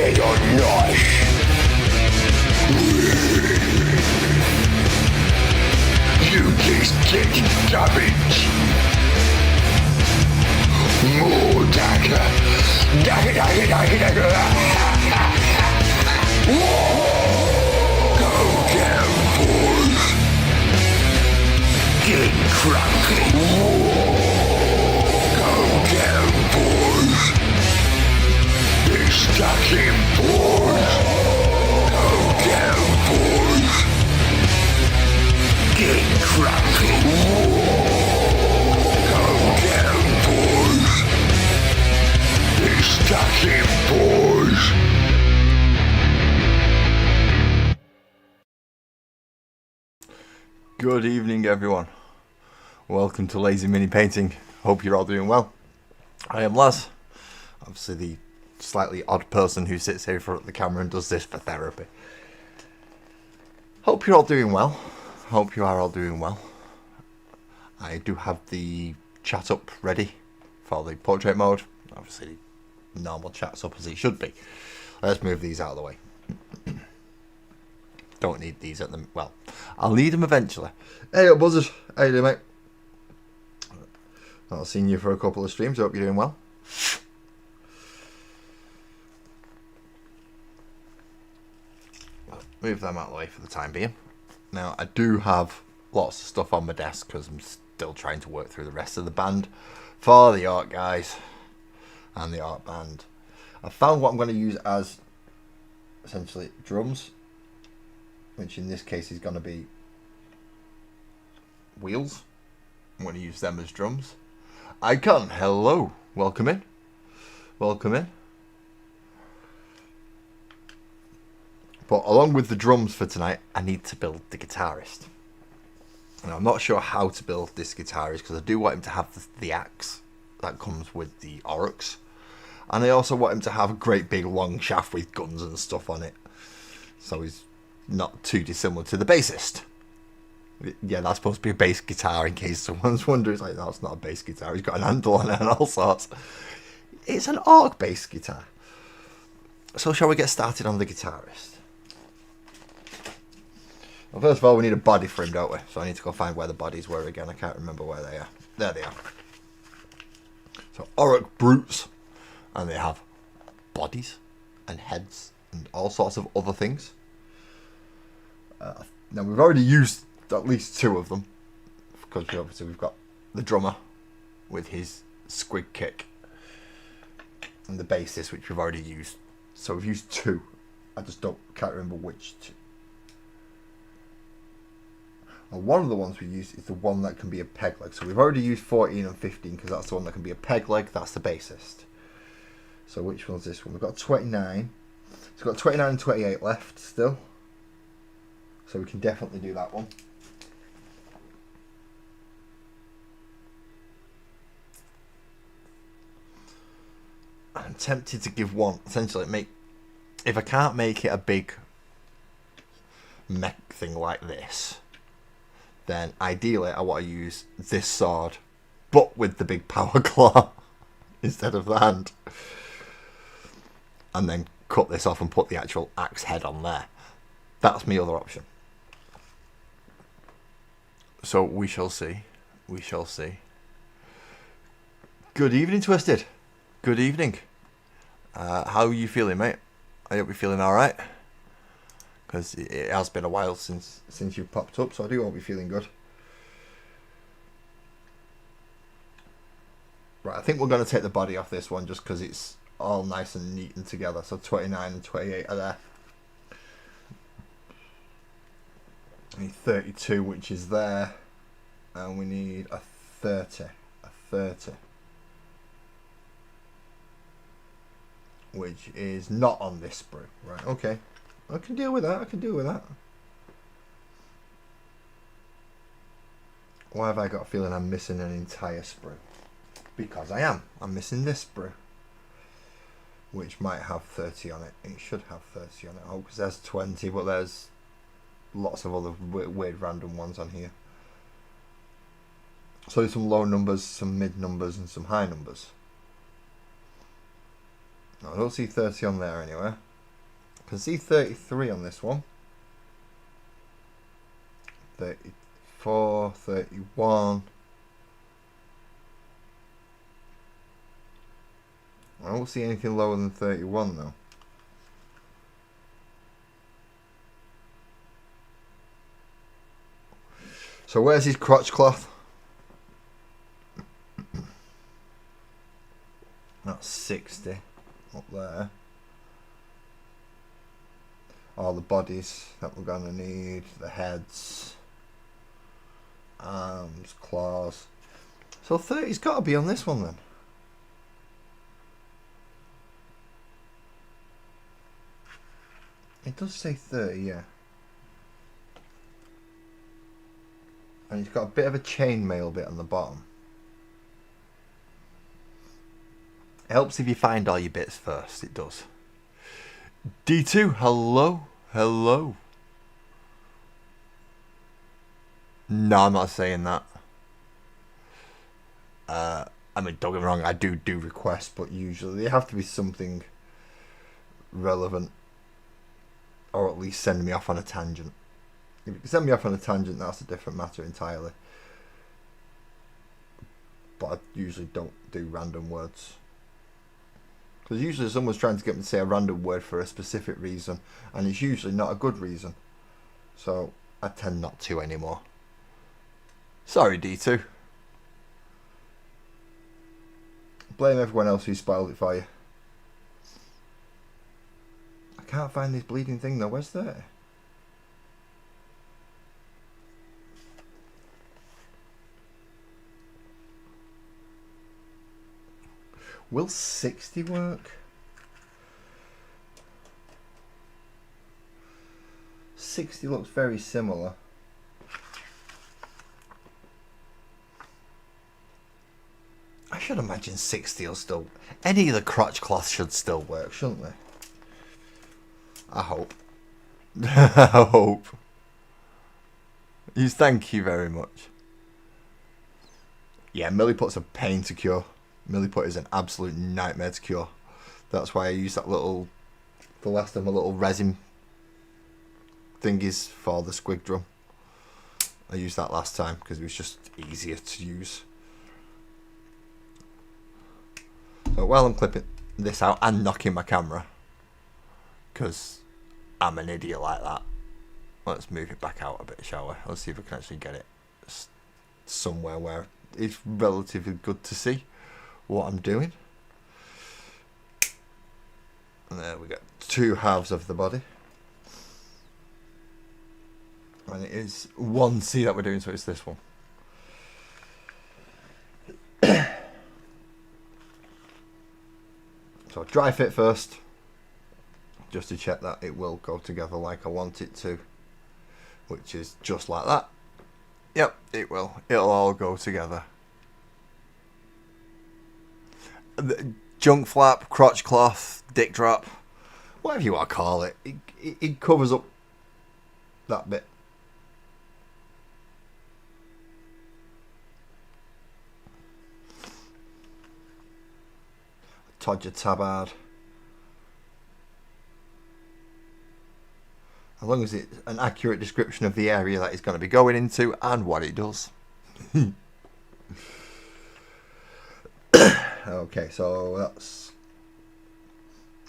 You just get damage. More dagger. Dagger. Go down, boys. Get cranky. Go down, boys. Get stuck in, boys. Go down, boys. Get cranky. Go down, boys. Get stuck in, boys. Good evening, everyone. Welcome to Lazy Mini Painting. Hope you're all doing well. I am Laz, obviously the slightly odd person who sits here in front of the camera and does this for therapy. Hope you're all doing well. Hope you are all doing well. I do have the chat up ready for the portrait mode. Obviously, normal chat's up as it should be. Let's move these out of the way. Don't need these at the... well, I'll need them eventually. Hey up, buzzers. How you doing, mate? Not seen you for a couple of streams. Hope you're doing well. Move them out of the way for the time being. Now, I do have lots of stuff on my desk because I'm still trying to work through the rest of the band for the art guys and the art band. I found what I'm going to use as essentially drums, which in this case is going to be wheels. I'm going to use them as drums. Icon, hello, welcome in. Welcome in. But along with the drums for tonight, I need to build the guitarist. And I'm not sure how to build this guitarist because I do want him to have the axe that comes with the Oryx. And I also want him to have a great big long shaft with guns and stuff on it. So he's not too dissimilar to the bassist. Yeah, that's supposed to be a bass guitar in case someone's wondering. It's like, no, it's not a bass guitar. He's got an handle on it and all sorts. It's an orc bass guitar. So shall we get started on the guitarist? Well, first of all, we need a body for him, don't we? So I need to go find where the bodies were again. I can't remember where they are. There they are. So orc brutes. And they have bodies and heads and all sorts of other things. Now we've already used at least two of them because obviously we've got the drummer with his squig kick and the bassist, which we've already used. So we've used two. I just can't remember which two. And one of the ones we used is the one that can be a peg leg. So we've already used 14 and 15 because that's the one that can be a peg leg. That's the bassist. So which one's this one? We've got 29. It's got 29 and 28 left still. So we can definitely do that one. I'm tempted to give one. Essentially, if I can't make it a big mech thing like this, then ideally I want to use this sword, but with the big power claw instead of the hand. And then cut this off and put the actual axe head on there. That's my other option. So we shall see. We shall see. Good evening, Twisted. Good evening. How are you feeling, mate? I hope you're feeling alright. Because it has been a while since you've popped up, so I do hope you're feeling good. Right, I think we're going to take the body off this one just because it's all nice and neat and together. So 29 and 28 are there. We need 32, which is there. And we need a 30. A 30. Which is not on this sprue. Right, okay. I can deal with that. I can deal with that. Why have I got a feeling I'm missing an entire sprue? Because I am. I'm missing this sprue, which might have 30 on it. It should have 30 on it. Oh, because there's 20, but there's lots of other weird random ones on here. So some low numbers, some mid numbers, and some high numbers. No, I don't see 30 on there anywhere. Can see 33 on this one. 34, 31. I don't see anything lower than 31 though. So where's his crotch cloth? That's 60 up there. All the bodies that we're gonna need, the heads, arms, claws. So 30's got to be on this one then. It does say 30, yeah. And it's got a bit of a chainmail bit on the bottom. It helps if you find all your bits first, it does. D2, hello? Hello? No, I'm not saying that. I mean, don't get me wrong, I do requests, but usually they have to be something relevant. Or at least send me off on a tangent. If you can send me off on a tangent, that's a different matter entirely. But I usually don't do random words. Because usually someone's trying to get me to say a random word for a specific reason, and it's usually not a good reason. So I tend not to anymore. Sorry, D2. Blame everyone else who spoiled it for you. I can't find this bleeding thing though. Where's that? Will 60 work? 60 looks very similar. I should imagine 60 will still... Any of the crotch cloths should still work, shouldn't they? I hope. I hope. Yes, thank you very much. Yeah, Milliput's a pain to cure. Milliput is an absolute nightmare to cure. That's why I use that little... The last of my little resin thingies for the squig drum. I used that last time because it was just easier to use. So while I'm clipping this out and knocking my camera, because I'm an idiot like that, let's move it back out a bit, shall we? Let's see if we can actually get it somewhere where it's relatively good to see what I'm doing. And there we go, 2 halves of the body. And it is 1C that we're doing, so it's this one. So dry fit first, just to check that it will go together like I want it to, which is just like that. Yep, it will. It'll all go together. The junk flap, crotch cloth, dick drop, whatever you want to call it, it covers up that bit. Todger tabard. As long as it's an accurate description of the area that it's going to be going into and what it does. Okay, so that's...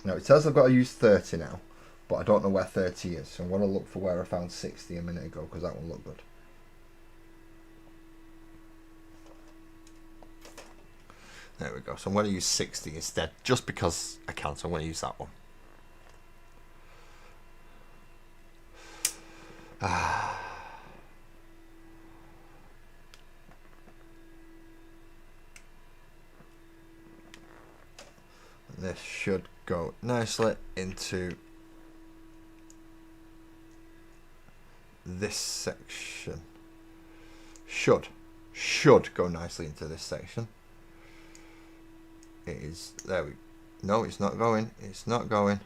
Now it says I've got to use 30 now, but I don't know where 30 is. So I'm going to look for where I found 60 a minute ago, because that one looked good. There we go. So I'm going to use 60 instead, just because I can. So I'm going to use that one. And this should go nicely into this section. Should go nicely into this section. It is, there we, no, it's not going, it's not going.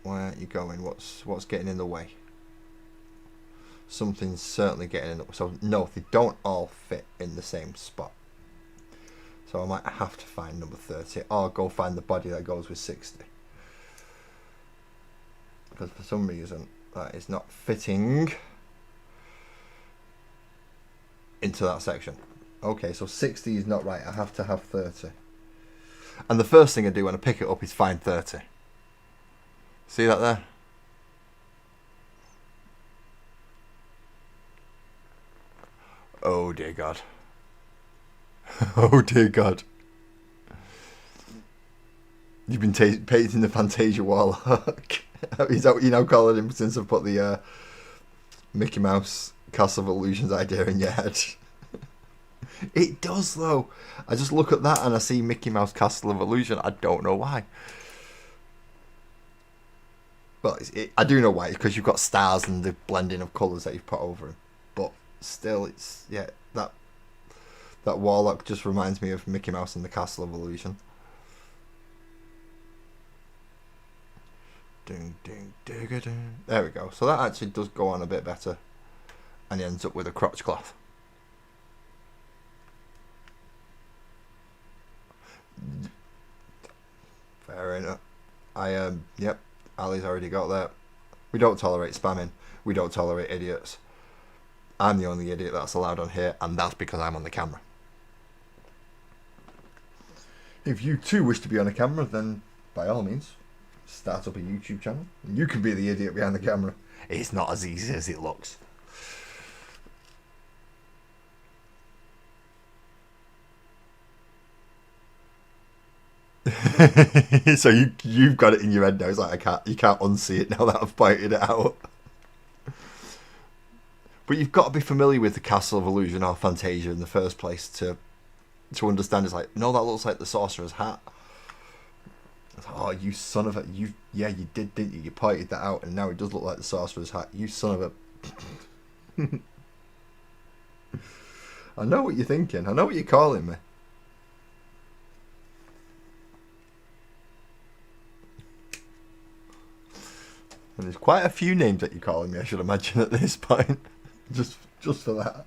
Where aren't you going? What's getting in the way? Something's certainly getting in the way. So no, they don't all fit in the same spot. So I might have to find number 30 or go find the body that goes with 60. because for some reason that is not fitting into that section. Okay, so 60 is not right. I have to have 30. And the first thing I do when I pick it up is find 30. See that there? Oh dear God. Oh dear God. You've been painting the Fantasia Warlock. Is that what you now call him since I've put the Mickey Mouse Castle of Illusions idea in your head? It does though. I just look at that and I see Mickey Mouse Castle of Illusion. I don't know why. Well, I do know why. It's because you've got stars and the blending of colours that you've put over him. But still, it's, yeah, that Warlock just reminds me of Mickey Mouse and the Castle of Illusion. Ding, ding, ding, ding. There we go. So that actually does go on a bit better. And he ends up with a crotch cloth. Fair enough. Yep, Ali's already got that. We don't tolerate spamming. We don't tolerate idiots. I'm the only idiot that's allowed on here, and that's because I'm on the camera. If you too wish to be on a camera, then by all means, start up a YouTube channel. You can be the idiot behind the camera. It's not as easy as it looks. So you've got it in your head now. It's like you can't unsee it now that I've pointed it out. But you've got to be familiar with the Castle of Illusion or Fantasia in the first place to understand. It's like, no, that looks like the Sorcerer's Hat. Oh, you son of a... you did, didn't you? You pointed that out, and now it does look like the Sorcerer's Hat. You son of a... I know what you're thinking. I know what you're calling me. And there's quite a few names that you're calling me, I should imagine, at this point. just for that.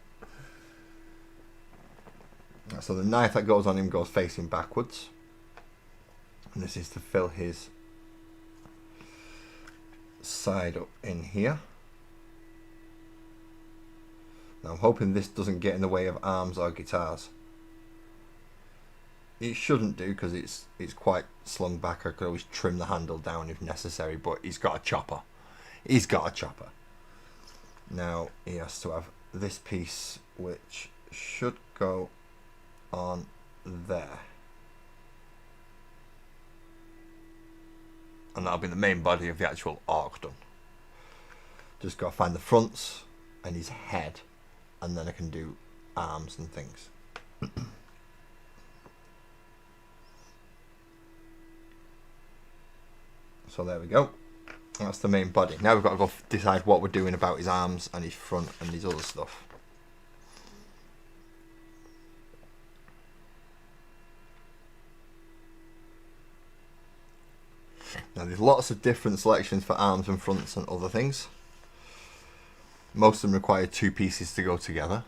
So the knife that goes on him goes facing backwards. And this is to fill his side up in here. Now I'm hoping this doesn't get in the way of arms or guitars. It shouldn't do because it's quite slung back. I could always trim the handle down if necessary, but he's got a chopper. He's got a chopper. Now he has to have this piece which should go on there. And that'll be the main body of the actual arc done. Just got to find the fronts and his head, and then I can do arms and things. So there we go. That's the main body. Now we've got to go decide what we're doing about his arms and his front and his other stuff. Now there's lots of different selections for arms and fronts and other things. Most of them require two pieces to go together.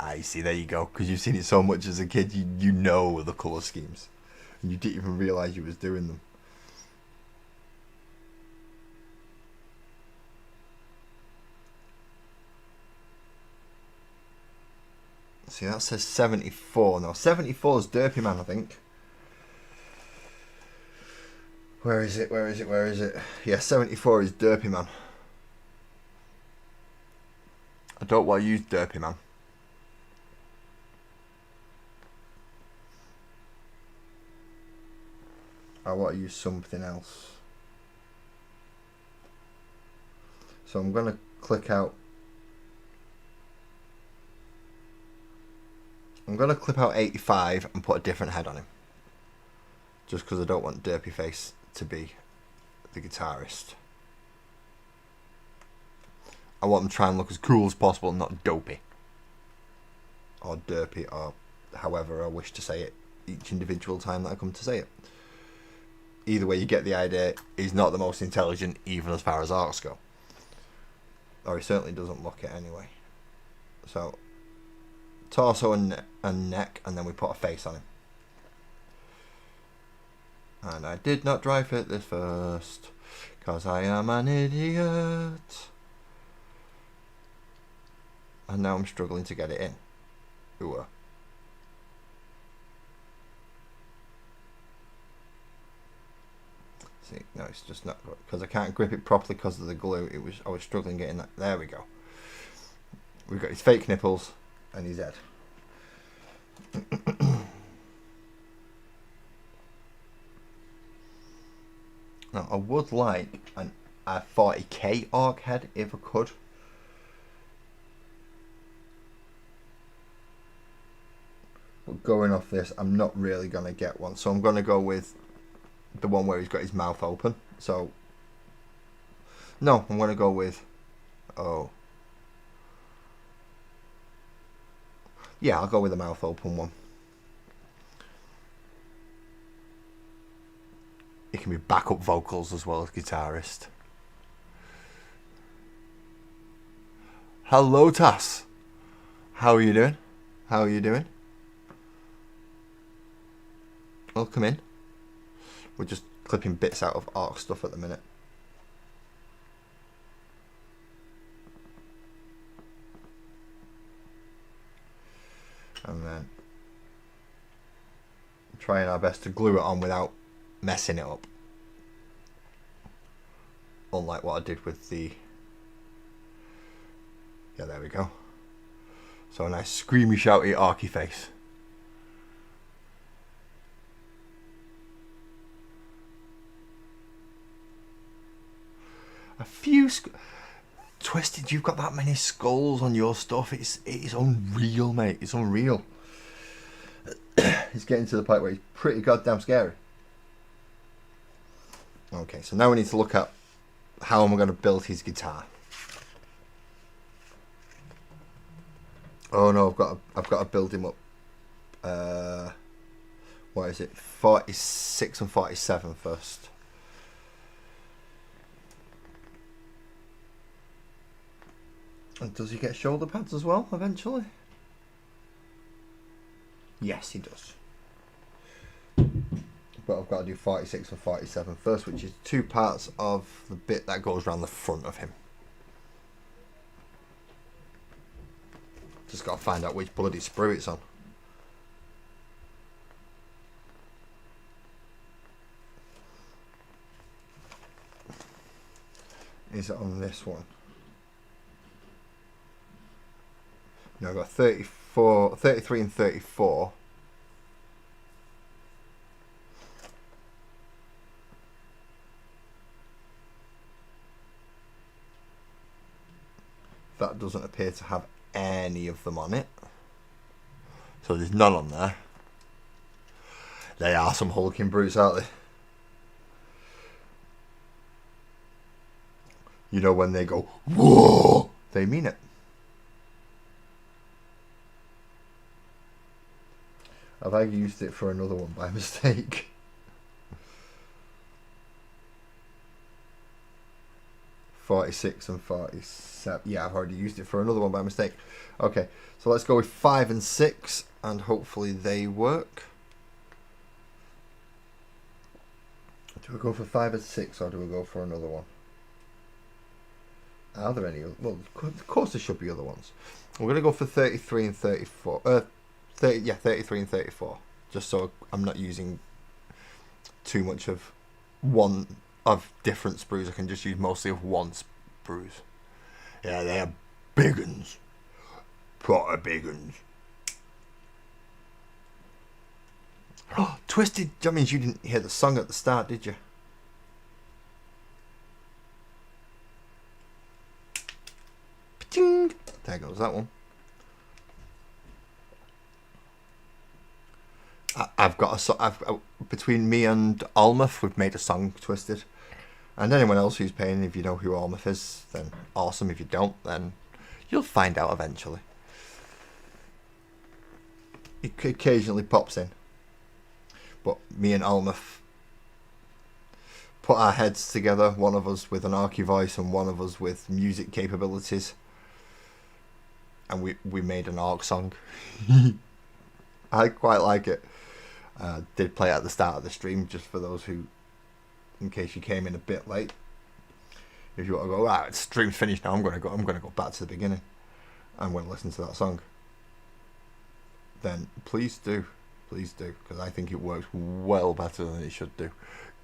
I see, there you go, because you've seen it so much as a kid, you know the colour schemes. And you didn't even realise you was doing them. See, that says 74. Now, 74 is Derpy Man, I think. Where is it? Where is it? Where is it? Yeah, 74 is Derpy Man. I don't want to use Derpy Man. I want to use something else. So I'm going to click out. I'm going to clip out 85 and put a different head on him. Just because I don't want Derpy Face to be the guitarist. I want him to try and look as cool as possible, not dopey. Or derpy, or however I wish to say it each individual time that I come to say it. Either way, you get the idea. He's not the most intelligent, even as far as arcs go. Or he certainly doesn't look it anyway. So, torso and neck, and then we put a face on him. And I did not dry fit this first, cause I am an idiot. And now I'm struggling to get it in. Ooh. See, no, it's just not, because I can't grip it properly because of the glue. I was struggling getting that. There we go. We've got his fake nipples and his head. Now, I would like a 40k ARC head if I could. But going off this, I'm not really going to get one. So I'm going to go with the one where he's got his mouth open. So, no, I'm going to go with, oh. Yeah, I'll go with the mouth open one. It can be backup vocals as well as guitarist. Hello, Tass. How are you doing? How are you doing? Welcome in. We're just clipping bits out of ARC stuff at the minute. And then trying our best to glue it on without messing it up, unlike what I did with the, yeah, there we go. So a nice screamy shouty arky face. A few Twisted, you've got that many skulls on your stuff. It is unreal, mate. It's unreal. It's getting to the point where it's pretty goddamn scary. Okay, so now we need to look at how am I going to build his guitar. Oh no, I've got to build him up. What is it? 46 and 47 first. And does he get shoulder pads as well eventually? Yes, he does. But I've got to do 46 and 47 first, which is 2 parts of the bit that goes around the front of him. Just got to find out which bloody sprue it's on. Is it on this one? No, I've got 34, 33 and 34. That doesn't appear to have any of them on it. So there's none on there. They are some hulking brutes, aren't they? You know when they go, whoa, they mean it. Have I used it for another one by mistake? .46 and 47. Yeah, I've already used it for another one by mistake. Okay, so let's go with 5 and 6, and hopefully they work. Do we go for 5 and 6, or do we go for another one? Are there any? Well, of course there should be other ones. We're going to go for 33 and 34. 33 and 34. Just so I'm not using too much of one of different sprues. I can just use mostly of one sprues. Yeah, they are big uns. Proper big uns. Oh, Twisted, that means you didn't hear the song at the start, did you? Pting. There goes that one. I've got between me and Almuth, we've made a song, Twisted. And anyone else who's paying, if you know who Almuth is, then awesome. If you don't, then you'll find out eventually. It occasionally pops in. But me and Almuth put our heads together, one of us with an archy voice and one of us with music capabilities. And we made an ARC song. I quite like it. Did play at the start of the stream, just for those who, in case you came in a bit late. If you want to go, right, stream's finished now, I'm gonna go back to the beginning. I'm gonna listen to that song. Then please do, because I think it works well better than it should do.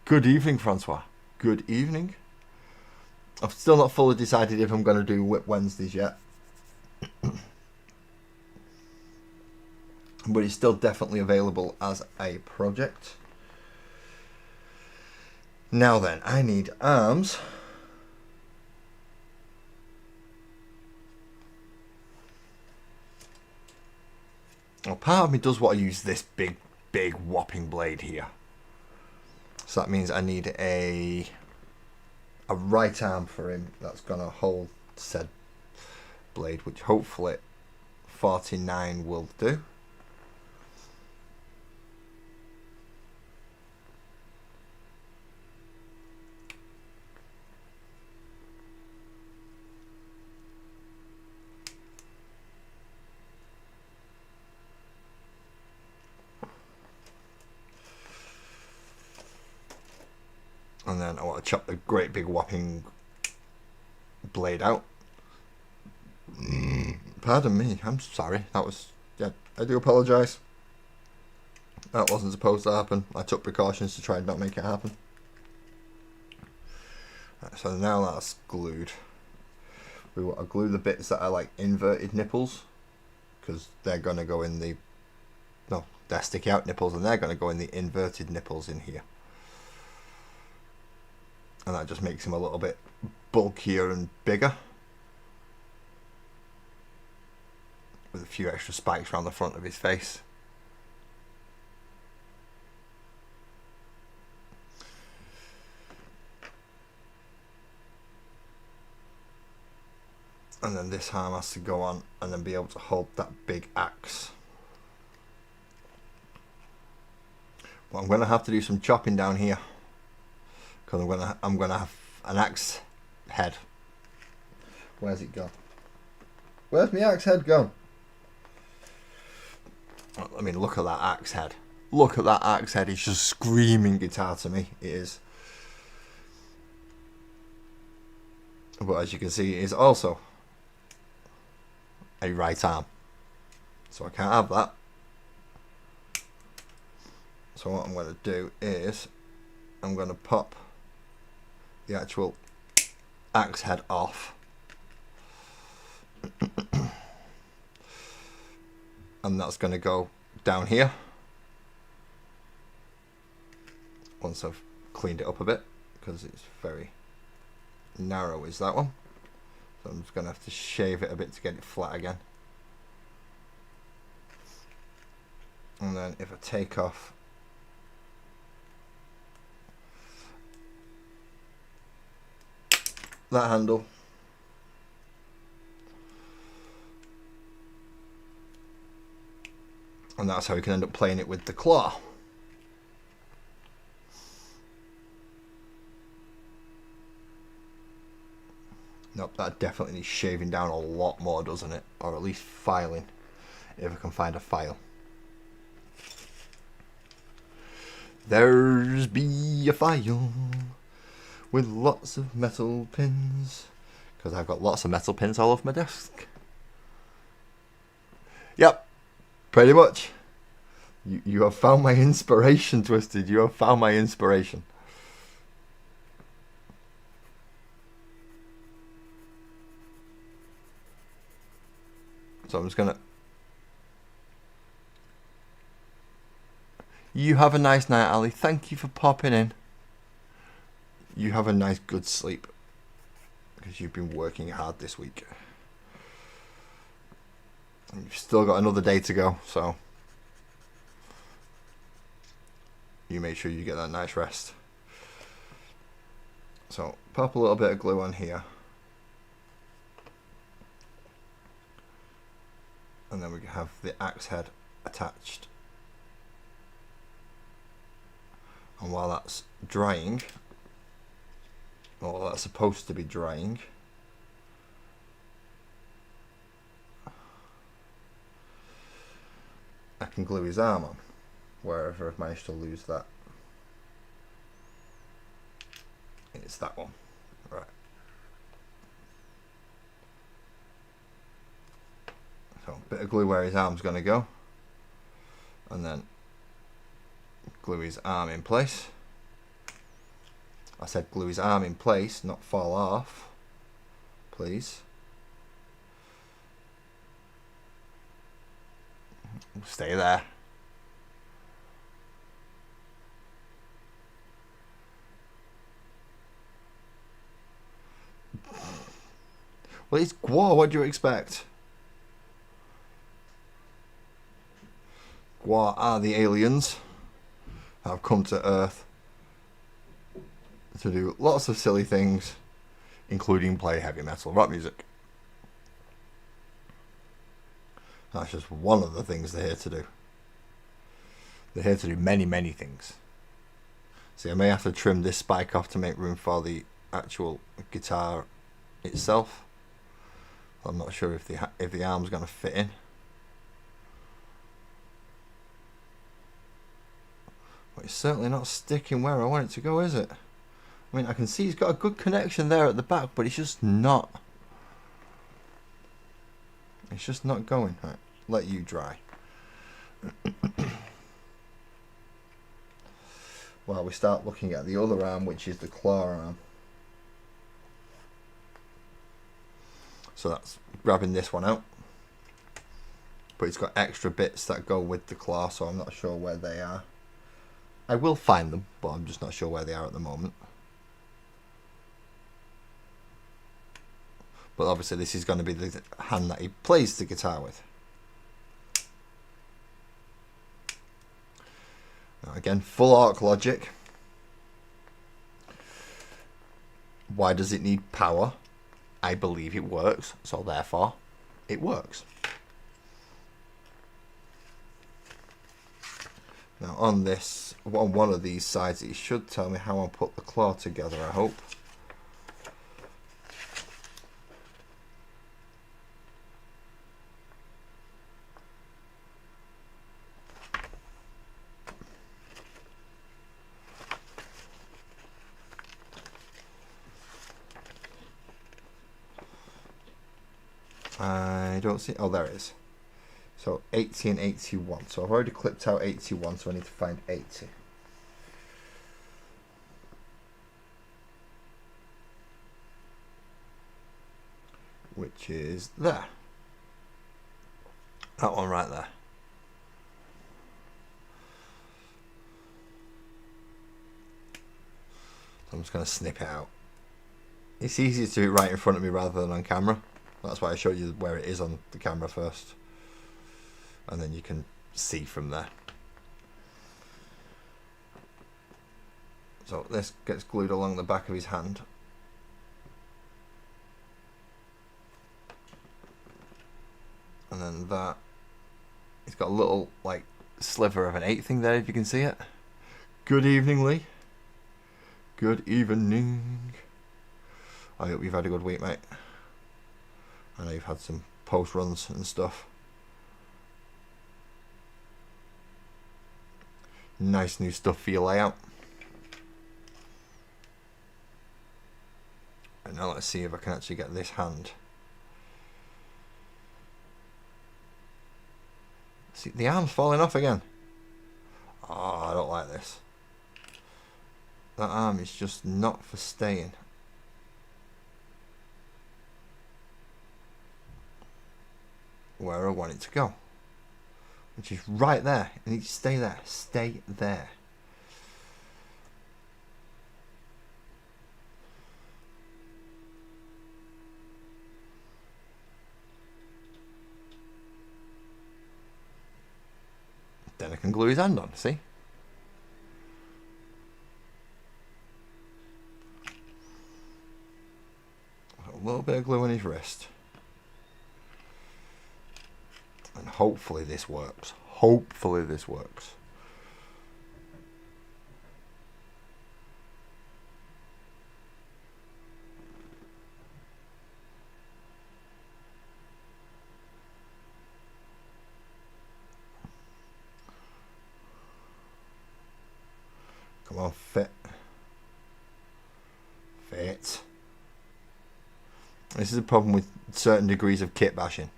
Good evening, Francois. Good evening. I've still not fully decided if I'm going to do Whip Wednesdays yet. But it's still definitely available as a project. Now then, I need arms. Well, part of me does want to use this big whopping blade here. So that means I need a right arm for him that's going to hold said blade, which hopefully 49 will do. And then I want to chop the great big whopping blade out. Pardon me, I'm sorry. That was, yeah, I do apologise. That wasn't supposed to happen. I took precautions to try and not make it happen. Right, so now that's glued. We want to glue the bits that are like inverted nipples, because they're going to go in the, no, they're sticky out nipples, and they're going to go in the inverted nipples in here. And that just makes him a little bit bulkier and bigger, with a few extra spikes around the front of his face. And then this arm has to go on and then be able to hold that big axe. But I'm going to have to do some chopping down here, because I'm gonna have an axe head. Where's it gone? Where's my axe head gone? I mean, look at that axe head. Look at that axe head. It's just screaming guitar to me. It is. But as you can see, it is also a right arm. So I can't have that. So what I'm going to do is I'm going to pop the actual axe head off, and that's going to go down here once I've cleaned it up a bit, because it's very narrow is that one. So I'm just going to have to shave it a bit to get it flat again. And then if I take off that handle, and that's how we can end up playing it with the claw. Nope, that definitely needs shaving down a lot more, doesn't it? Or at least filing, if I can find a file. There's be a file with lots of metal pins, because I've got lots of metal pins all over my desk. Yep, pretty much. You have found my inspiration, Twisted. You have found my inspiration. So I'm just gonna... You have a nice night, Ali. Thank you for popping in. You have a nice good sleep, because you've been working hard this week. And you've still got another day to go, so you make sure you get that nice rest. So pop a little bit of glue on here, and then we can have the axe head attached. And while that's drying, or that's supposed to be drying, I can glue his arm on. wherever I've managed to lose that. It's that one. Right. So a bit of glue where his arm's going to go. And then glue his arm in place. I said glue his arm in place, not fall off. Please. Stay there. Well, it's GuitWAAGGH, what do you expect? GuitWAAGGH are the aliens that have come to Earth to do lots of silly things, including play heavy metal rock music. That's just one of the things they're here to do. They're here to do many, many things. See, I may have to trim this spike off to make room for the actual guitar itself. I'm not sure if the arm's going to fit in. But it's certainly not sticking where I want it to go, is it? I mean, I can see he's got a good connection there at the back, but it's just not. It's just not going. Right, let you dry. Well, we start looking at the other arm, which is the claw arm. So that's grabbing this one out. But it's got extra bits that go with the claw, so I'm not sure where they are. I will find them, but I'm just not sure where they are at the moment. But obviously this is going to be the hand that he plays the guitar with. Now again, full arc logic. Why does it need power? I believe it works, so therefore it works. Now on this, on one of these sides, it should tell me how I'll put the claw together, I hope. I don't see, oh there it is. So 80 and 81. So I've already clipped out 81, so I need to find 80. Which is there. That one right there. So I'm just going to snip it out. It's easier to do it right in front of me rather than on camera. That's why I showed you where it is on the camera first. And then you can see from there. So this gets glued along the back of his hand. And then that, it's got a little like sliver of an 8 thing there, if you can see it. Good evening, Lee. Good evening. I hope you've had a good week, mate. I know you've had some post runs and stuff. Nice new stuff for your layout. And now let's see if I can actually get this hand. See, the arm's falling off again. Oh, I don't like this. That arm is just not for staying. Where I want it to go. Which is right there. It needs to stay there. Stay there. Then I can glue his hand on, see? A little bit of glue on his wrist. And hopefully this works. Hopefully this works. Come on, fit. Fit. This is a problem with certain degrees of kit bashing.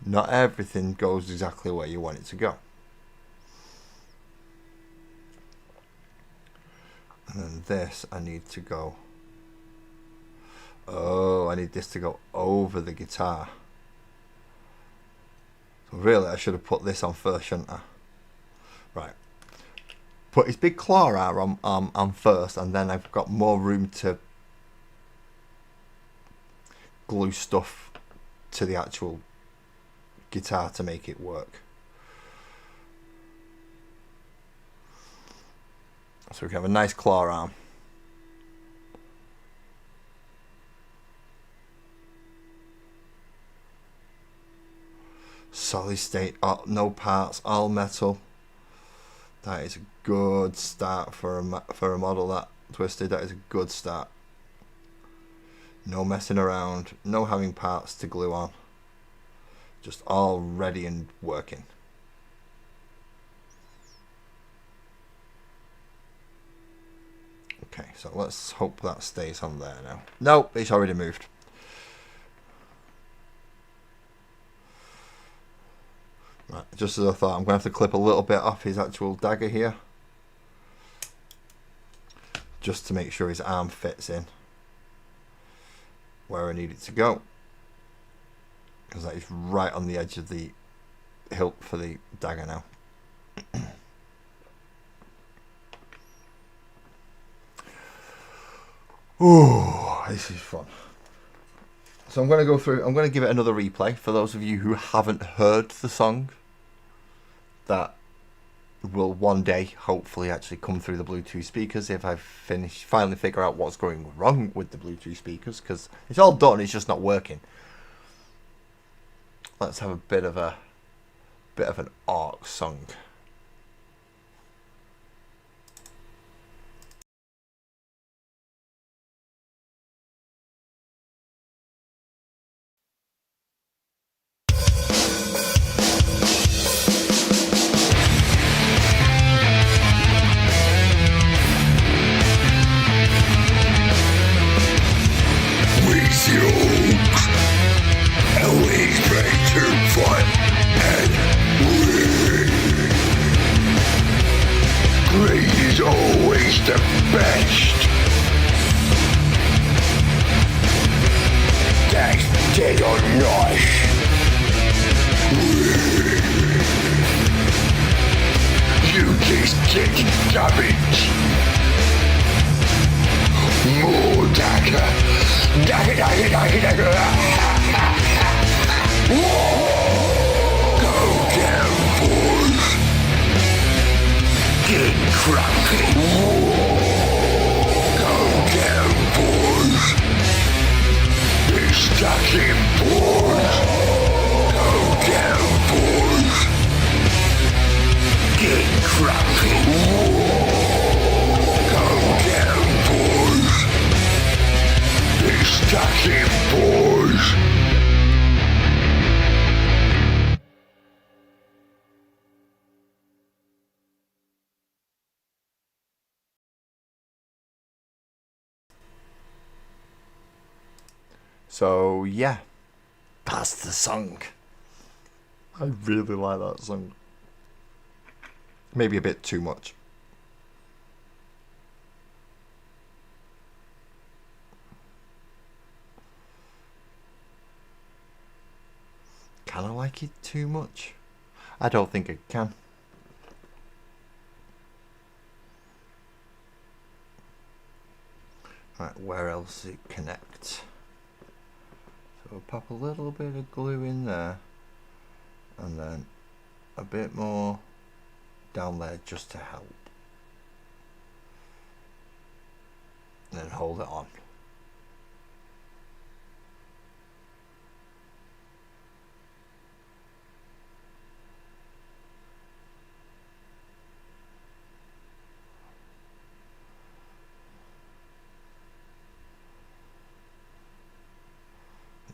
Not everything goes exactly where you want it to go. And then this, I need to go. Oh, I need this to go over the guitar. So really, I should have put this on first, shouldn't I? Right. Put his big claw arm on first, and then I've got more room to glue stuff to the actual guitar to make it work. So we can have a nice claw arm. Solid state, no parts, all metal. That is a good start for a model that twisted. That is a good start. No messing around, no having parts to glue on. Just all ready and working. Okay, so let's hope that stays on there now. Nope, it's already moved. Right, just as I thought, I'm going to have to clip a little bit off his actual dagger here. Just to make sure his arm fits in where I need it to go. Because that is right on the edge of the hilt for the dagger now. Ooh, this is fun. So I'm going to go through, I'm going to give it another replay for those of you who haven't heard the song. That will one day hopefully actually come through the Bluetooth speakers if I finally figure out what's going wrong with the Bluetooth speakers, because it's all done, it's just not working. Let's have a bit of an ARC song. The best. That's dead or not. You just get damaged. More dagger. Dagger, dagger, dagger, dagger. Go down, boys. Get cracking. Go down, boys. Be stuck in, boys. Go down, boys. Get cracking. Go down, boys. Be stuck in, boys. So yeah, that's the song. I really like that song. Maybe a bit too much. Can I like it too much? I don't think I can. Right, where else does it connect? So we'll pop a little bit of glue in there, and then a bit more down there just to help. And then hold it on.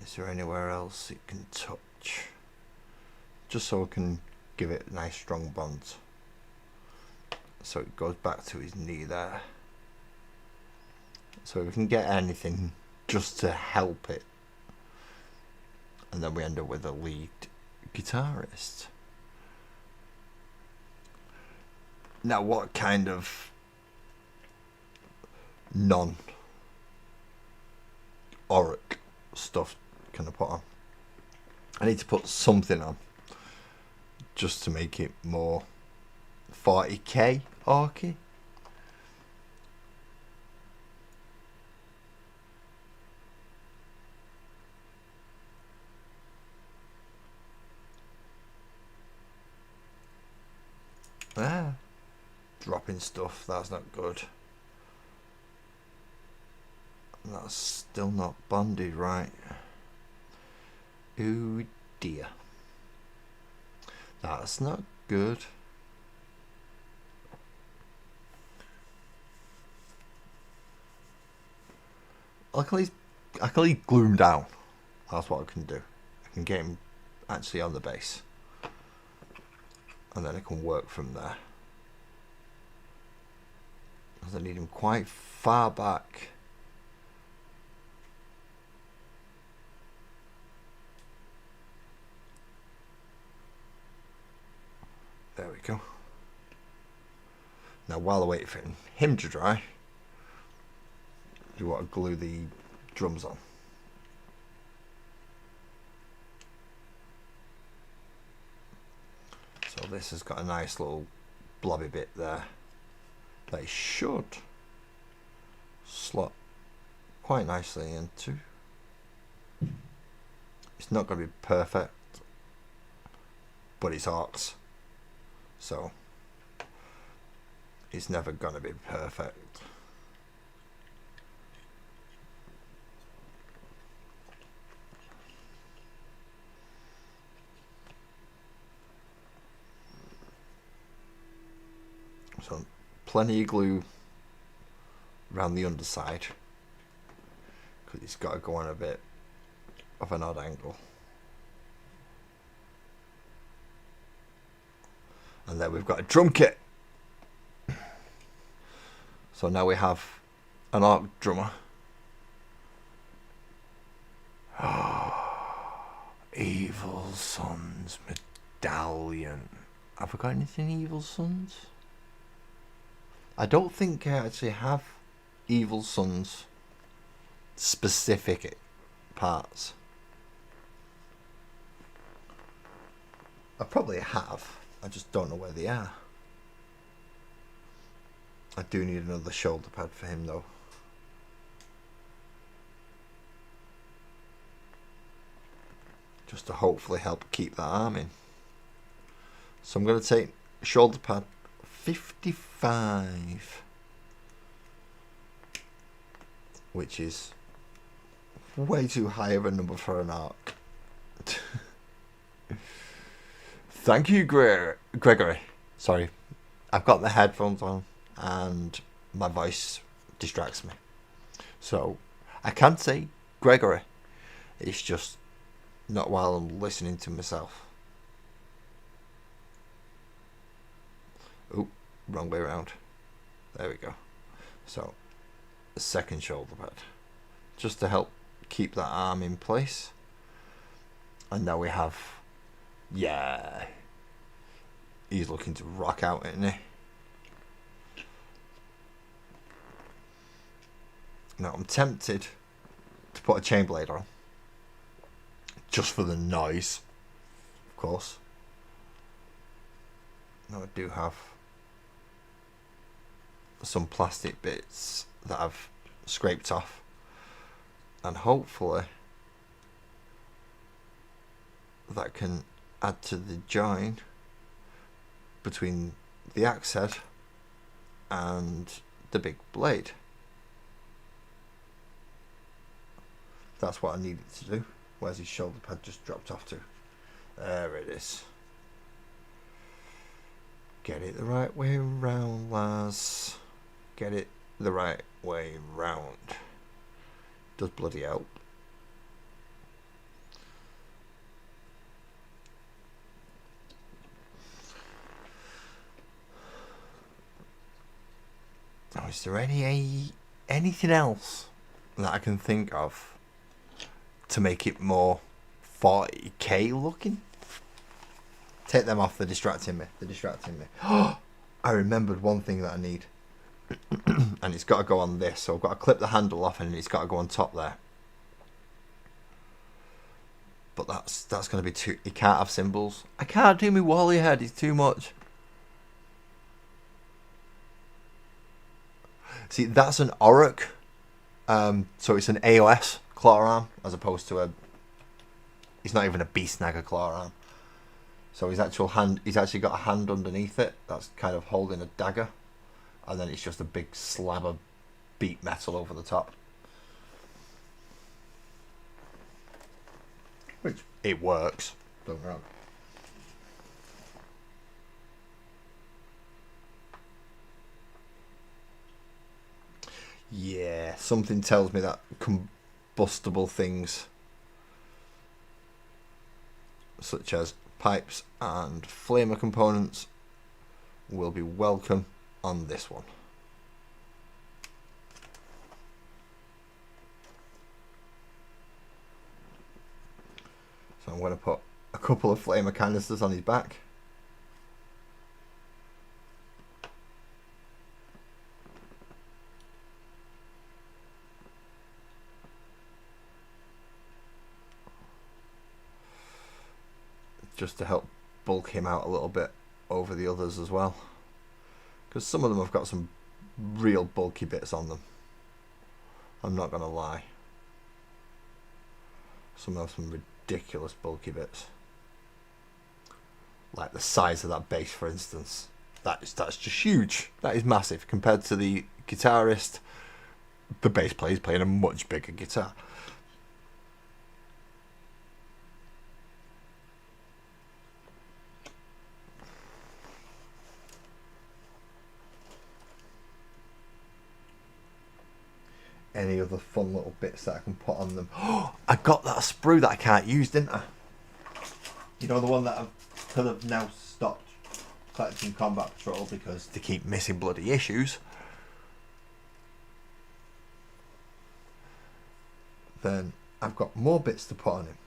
Is there anywhere else it can touch? Just so I can give it nice strong bonds. so it goes back to his knee there. So we can get anything just to help it, and then we end up with a lead guitarist. Now, what kind of non-Oric stuff can I put on? I need to put something on just to make it more 40k orky. Dropping stuff, that's not good. That's still not bonded right. Oh dear. That's not good. I can at least glue him down. That's what I can do. I can get him actually on the bass, and then I can work from there. Because I need him quite far back. There we go. Now, while I wait for him to dry, you want to glue the drums on. So this has got a nice little blobby bit there that it should slot quite nicely into. It's not going to be perfect, but it's arcs, so it's never going to be perfect. So plenty of glue around the underside, because it's got to go on a bit of an odd angle. And then we've got a drum kit. So now we have an arc drummer. Evil Sons medallion. Have I got anything Evil Sons? I don't think I actually have Evil Sons specific parts. I probably have. I just don't know where they are. I do need another shoulder pad for him though. Just to hopefully help keep that arm in. So I'm going to take shoulder pad 55, which is way too high of a number for an arc. Thank you, Gregory. Sorry, I've got the headphones on and my voice distracts me. So I can say Gregory. It's just not while I'm listening to myself. Oh, wrong way around. There we go. So, the second shoulder pad. Just to help keep that arm in place. And now we have... Yeah. He's looking to rock out, isn't he? Now, I'm tempted to put a chain blade on. Just for the noise, of course. Now I do have some plastic bits that I've scraped off, and hopefully that can add to the join between the axe head and the big blade. That's what I needed to do. Where's his shoulder pad just dropped off to? There it is. Get it the right way round, Laz. Get it the right way round. Does bloody help. Now, is there anything else that I can think of to make it more 40k looking? Take them off, they're distracting me. I remembered one thing that I need. And it's got to go on this, so I've got to clip the handle off and it's got to go on top there. But that's going to be too... You can't have symbols. I can't do my Wally head, it's too much. See, that's an Auroch. So it's an AOS claw arm as opposed to a... It's not even a Beast Snagger claw arm. So his actual hand... He's actually got a hand underneath it that's kind of holding a dagger. And then it's just a big slab of beat metal over the top. Which, it works. Don't get me wrong. Yeah, something tells me that combustible things such as pipes and flamer components will be welcome on this one. So I'm going to put a couple of flamer canisters on his back. Just to help bulk him out a little bit over the others as well. Because some of them have got some real bulky bits on them. I'm not going to lie. Some have some ridiculous bulky bits. Like the size of that bass, for instance. That's just huge. That is massive. Compared to the guitarist, the bass player is playing a much bigger guitar. Any other fun little bits that I can put on them? Oh, I got that sprue that I can't use, didn't I? You know, the one that I've now stopped collecting Combat Patrol because they keep missing bloody issues. Then I've got more bits to put on him.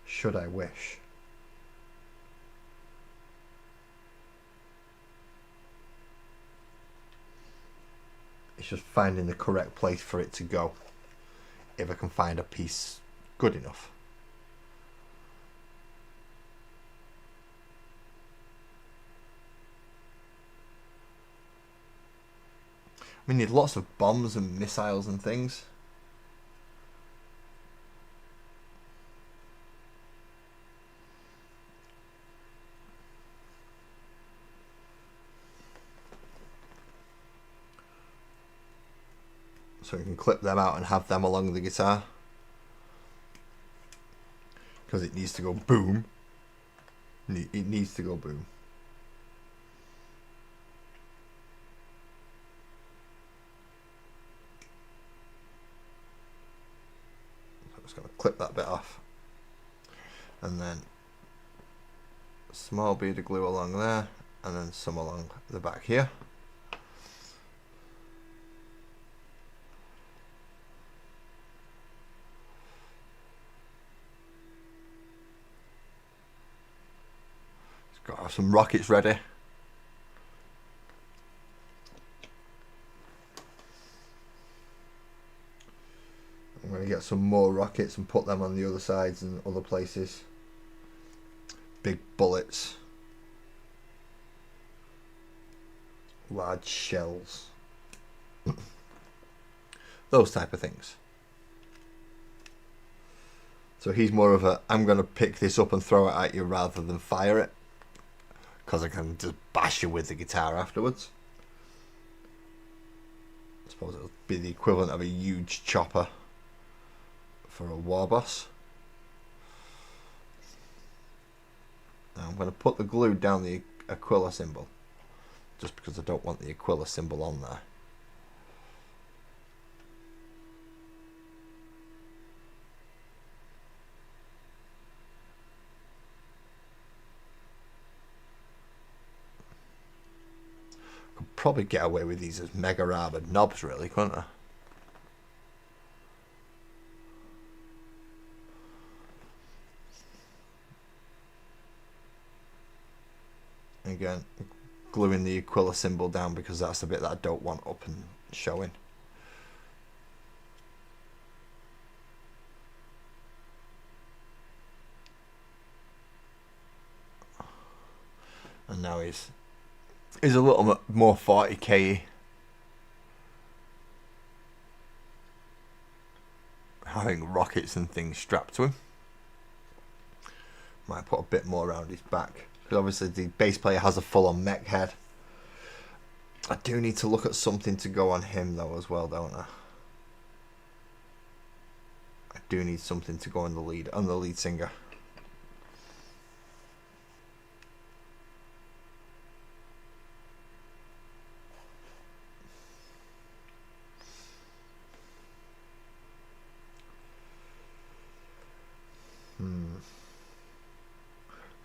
Should I wish. It's just finding the correct place for it to go. If I can find a piece good enough. We need lots of bombs and missiles and things. So we can clip them out and have them along the guitar. Because it needs to go boom. It needs to go boom. So I'm just going to clip that bit off. And then a small bead of glue along there. And then some along the back here. Got to have some rockets ready. I'm going to get some more rockets and put them on the other sides and other places. Big bullets. Large shells. Those type of things. So he's more of a, I'm going to pick this up and throw it at you rather than fire it. Because I can just bash you with the guitar afterwards. I suppose it'll be the equivalent of a huge chopper for a war boss. Now I'm going to put the glue down the Aquila symbol. Just because I don't want the Aquila symbol on there. could probably get away with these as mega armored knobs, really, couldn't I? Again, gluing the Aquila symbol down because that's the bit that I don't want up and showing. And now he's a little bit more 40k, having rockets and things strapped to him. Might put a bit more around his back, because obviously the bass player has a full-on mech head. I do need to look at something to go on him though as well, don't I? I do need something to go on the lead singer.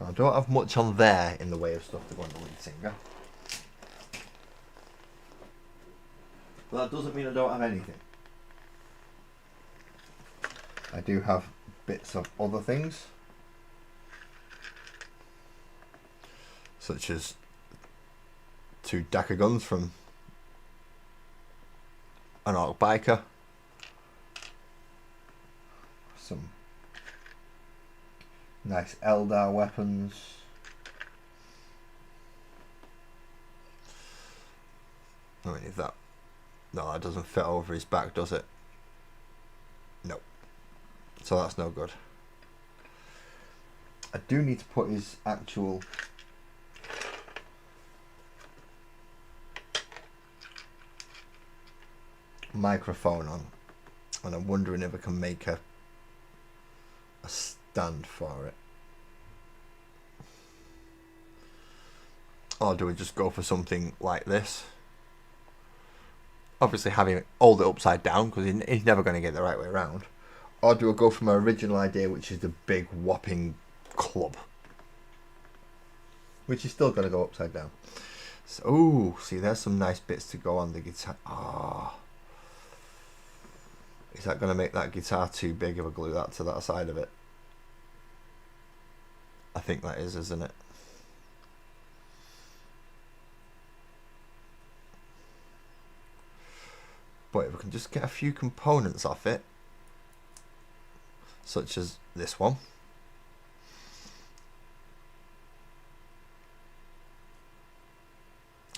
I don't have much on there in the way of stuff to go on the lead singer. But that doesn't mean I don't have anything. I do have bits of other things, such as 2 Dakar guns from an Orc biker, some nice Eldar weapons, I mean, if that, no, that doesn't fit over his back, does it? No, so that's no good. I do need to put his actual microphone on, and I'm wondering if I can make a stand for it, or do we just go for something like this? Obviously having it hold it upside down, because he's never going to get the right way around. Or do I go for my original idea, which is the big whopping club, which is still going to go upside down. So, ooh, see, there's some nice bits to go on the guitar. Ah, is that going to make that guitar too big if I glue that to that side of it? I think that is, isn't it? But if we can just get a few components off it, such as this one.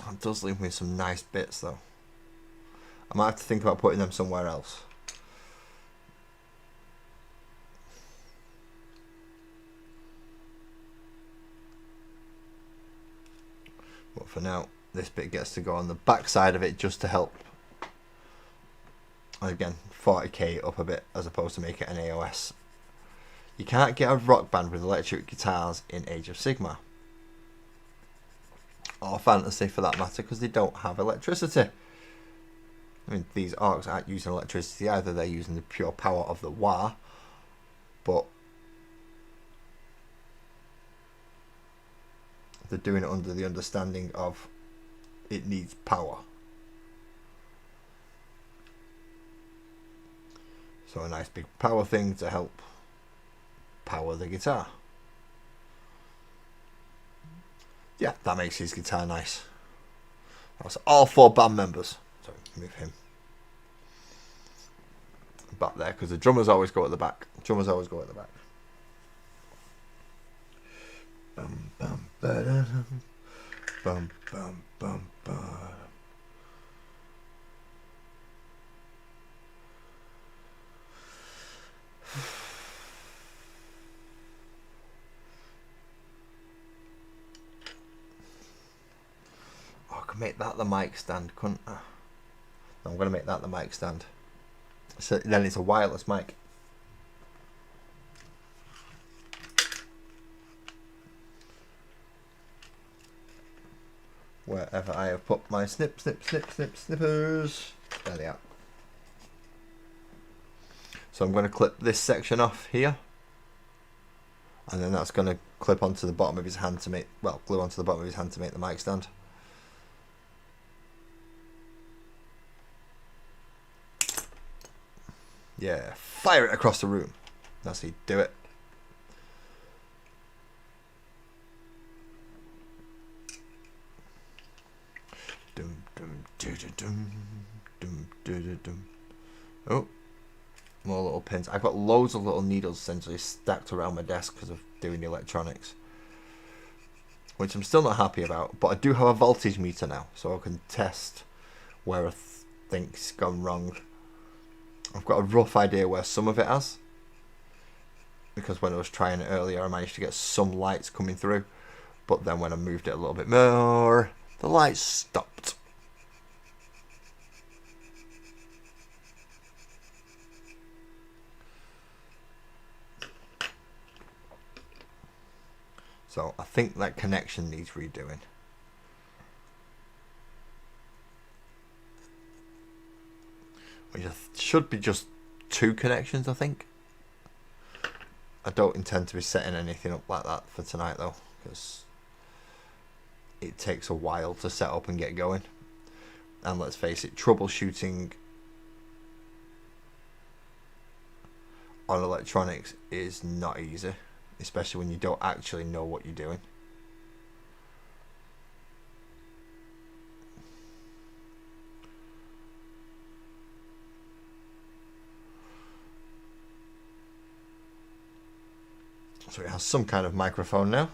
It does leave me some nice bits though. I might have to think about putting them somewhere else. But for now, this bit gets to go on the back side of it just to help. Again, 40k up a bit as opposed to make it an AOS. You can't get a rock band with electric guitars in Age of Sigmar, or fantasy for that matter, because they don't have electricity. I mean, these orcs aren't using electricity either, they're using the pure power of the Waaagh, but they're doing it under the understanding of it needs power. So a nice big power thing to help power the guitar. Yeah, that makes his guitar nice. That's all 4 band members. Sorry, move him back there, because the drummers always go at the back. Drummers always go at the back. Bum bum ba-da-dum. Bum bum bum bum. Oh, I could make that the mic stand, couldn't I? No, I'm going to make that the mic stand. So then it's a wireless mic. Wherever I have put my snippers. There they are. So I'm going to clip this section off here, and then that's going to clip onto the bottom of his hand to make, well, glue onto the bottom of his hand to make the mic stand. Yeah, fire it across the room. That's how you do it. Dum, dum, dum, dum, dum, dum, dum. Oh, more little pins. I've got loads of little needles essentially stacked around my desk because of doing the electronics, which I'm still not happy about. But I do have a voltage meter now, so I can test where I think's gone wrong. I've got a rough idea where some of it has, because when I was trying it earlier, I managed to get some lights coming through. But then when I moved it a little bit more, the lights stopped. So I think that connection needs redoing. Which should be just 2 connections, I think. I don't intend to be setting anything up like that for tonight though, because it takes a while to set up and get going. And let's face it, troubleshooting on electronics is not easy, especially when you don't actually know what you're doing. So it has some kind of microphone now.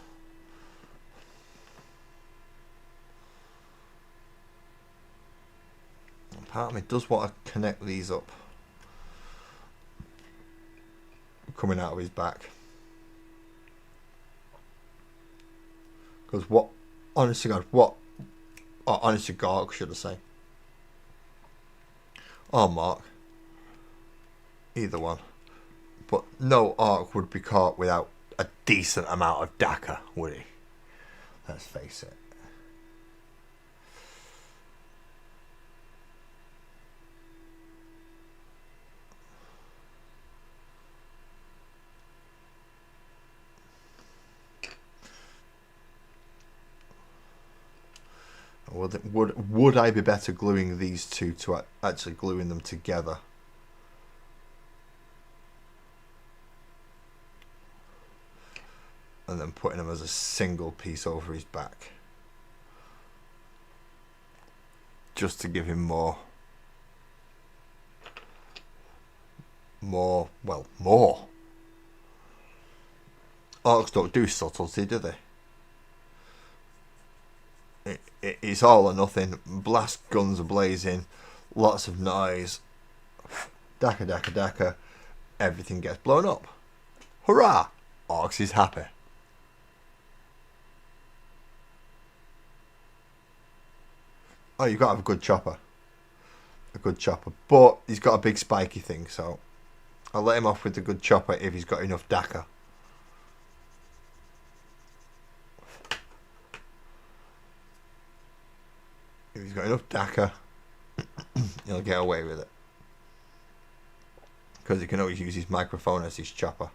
And part of me does want to connect these up, coming out of his back. Because what, honest to God, what, oh, honest to God, should I say? Or Mark. Either one. But no arc would be caught without a decent amount of DACA, would he? Let's face it. Would I be better gluing these two to actually gluing them together? And then putting them as a single piece over his back. Just to give him more. Orcs don't do subtlety, do they? It's all or nothing. Blast guns are blazing. Lots of noise. Daka, daka, daka. Everything gets blown up. Hurrah! Orcs is happy. Oh, you've got to have a good chopper. A good chopper. But he's got a big spiky thing, so I'll let him off with the good chopper if he's got enough DACA. If he's got enough DACA, he'll get away with it. Because he can always use his microphone as his chopper.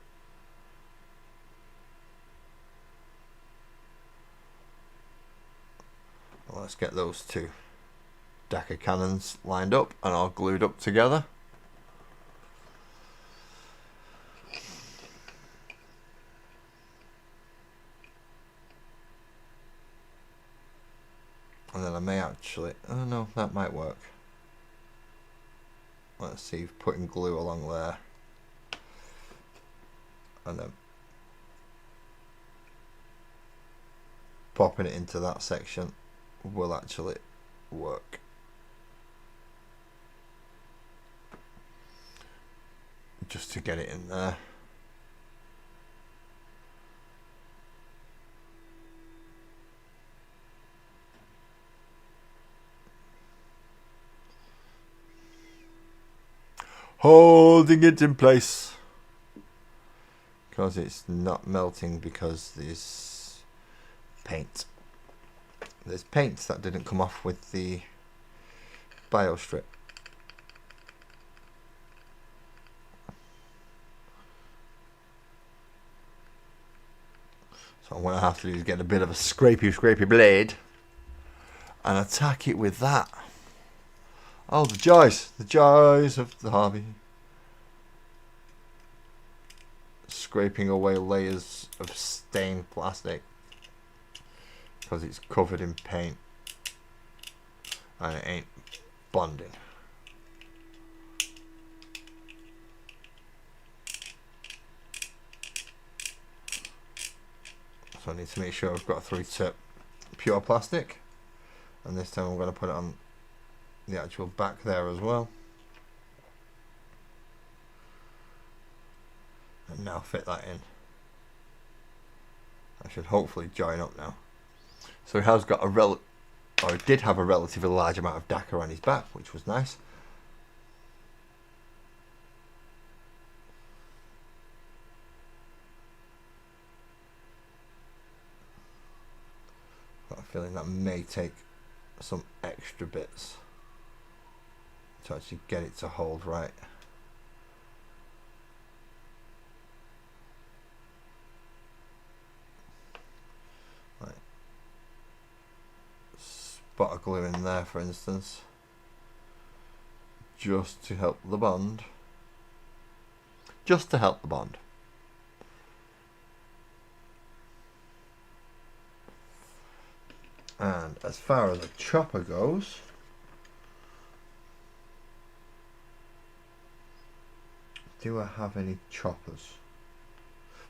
Well, let's get those two DACA cannons lined up and all glued up together. And then I may actually, oh no, that might work. Let's see if putting glue along there and then popping it into that section will actually work. Just to get it in there. Holding it in place because it's not melting because there's paint. There's paint that didn't come off with the bio strip. So what I have to do is get a bit of a scrapey blade and attack it with that. Oh, the joys of the hobby. scraping away layers of stained plastic because it's covered in paint and it ain't bonding. So I need to make sure I've got through to pure plastic, and this time I'm going to put it on the actual back there as well, and now fit that in. I should hopefully join up now. So he has got a he did have a relatively large amount of DACA on his back, which was nice. Got a feeling that may take some extra bits to actually get it to hold right. Right. Spot of glue in there, for instance, just to help the bond. Just to help the bond. And as far as a chopper goes, do I have any choppers?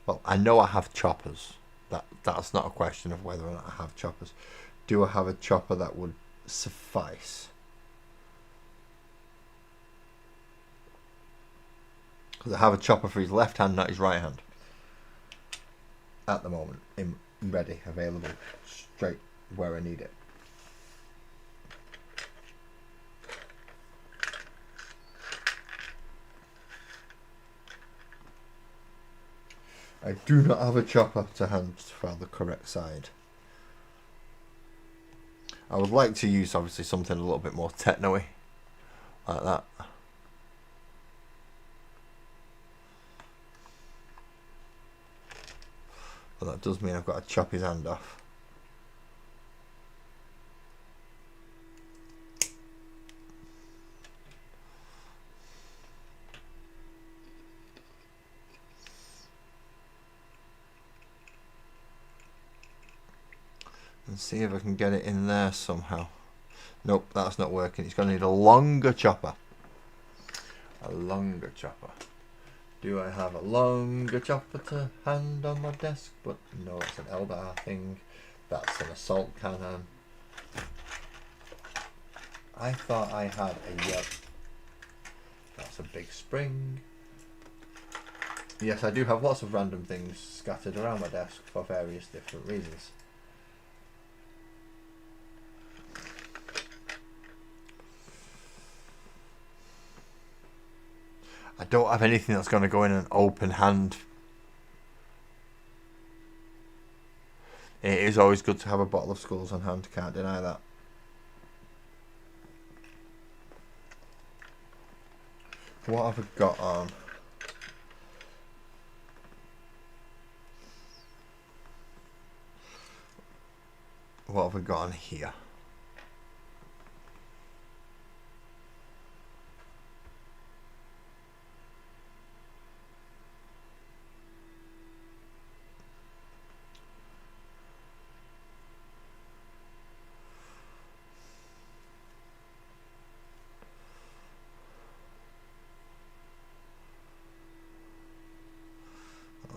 Well, I know I have choppers. That's not a question of whether or not I have choppers. Do I have a chopper that would suffice? Because I have a chopper for his left hand, not his right hand. At the moment, ready, available, straight where I need it. I do not have a chopper to hand for the correct side. I would like to use obviously something a little bit more techno-y, like that. But that does mean I've got to chop his hand off. And see if I can get it in there somehow. Nope, that's not working. It's going to need a longer chopper. A longer chopper. Do I have a longer chopper to hand on my desk? But no, it's an L-bar thing. That's an assault cannon. I thought I had a yellow. That's a big spring. Yes, I do have lots of random things scattered around my desk for various different reasons. I don't have anything that's going to go in an open hand. It is always good to have a bottle of Skulls on hand, can't deny that. What have I got on? What have I got on here?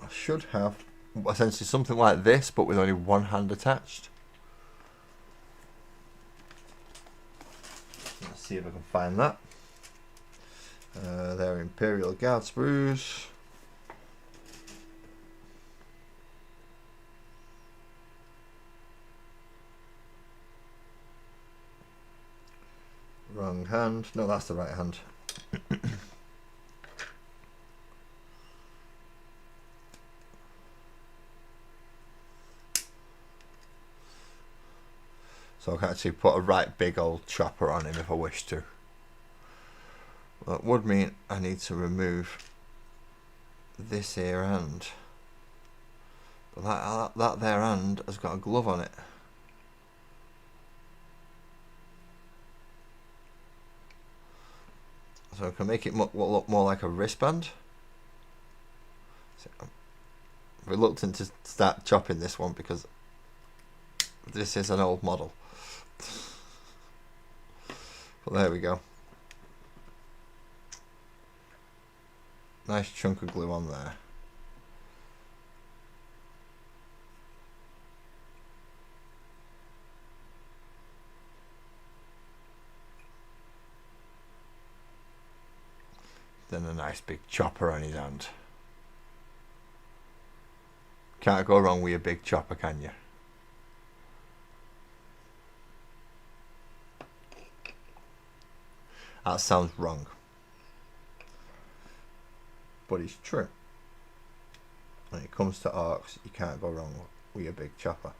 I should have essentially something like this, but with only one hand attached. Let's see if I can find that. They're Imperial Guard sprues. Wrong hand. No, that's the right hand. So I can actually put a right big old chopper on him if I wish to. Well, that would mean I need to remove this here hand. But that there hand has got a glove on it. So I can make it look more like a wristband. So reluctant to start chopping this one because this is an old model. But there we go. Nice chunk of glue on there. Then a nice big chopper on his hand. Can't go wrong with a big chopper, can you? That sounds wrong, but it's true. When it comes to arcs, you can't go wrong with a big chopper.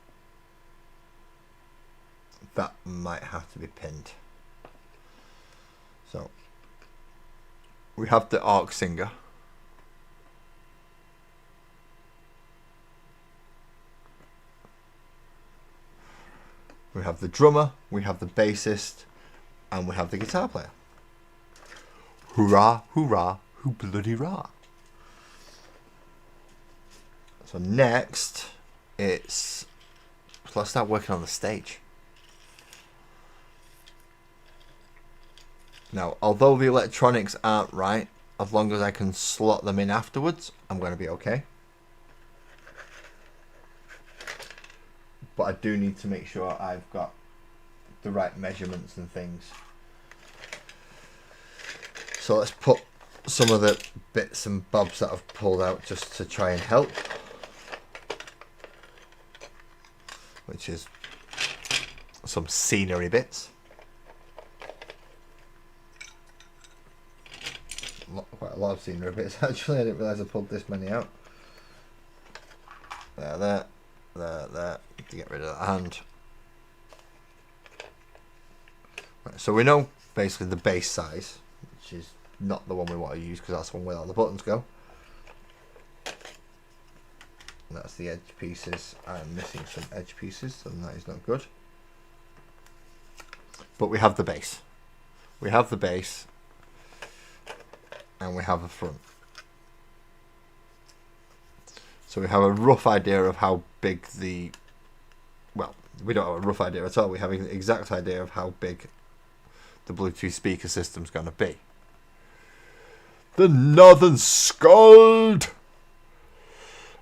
That might have to be pinned. So we have the arc singer. We have the drummer, we have the bassist, and we have the guitar player. Hurrah, hurrah, who bloody rah. So next, let's start working on the stage. Now, although the electronics aren't right, as long as I can slot them in afterwards, I'm going to be okay. But I do need to make sure I've got the right measurements and things. So let's put some of the bits and bobs that I've pulled out just to try and help. Which is some scenery bits. Quite a lot of scenery bits actually. I didn't realise I pulled this many out. There. To get rid of that hand. Right, so we know basically the base size, which is not the one we want to use because that's the one where all the buttons go. And that's the edge pieces. I'm missing some edge pieces, and that is not good. But we have the base. We have the base, and we have a front. So we have a rough idea of how big the, well, we don't have a rough idea at all. We have an exact idea of how big the Bluetooth speaker system's going to be. The Northern Scold!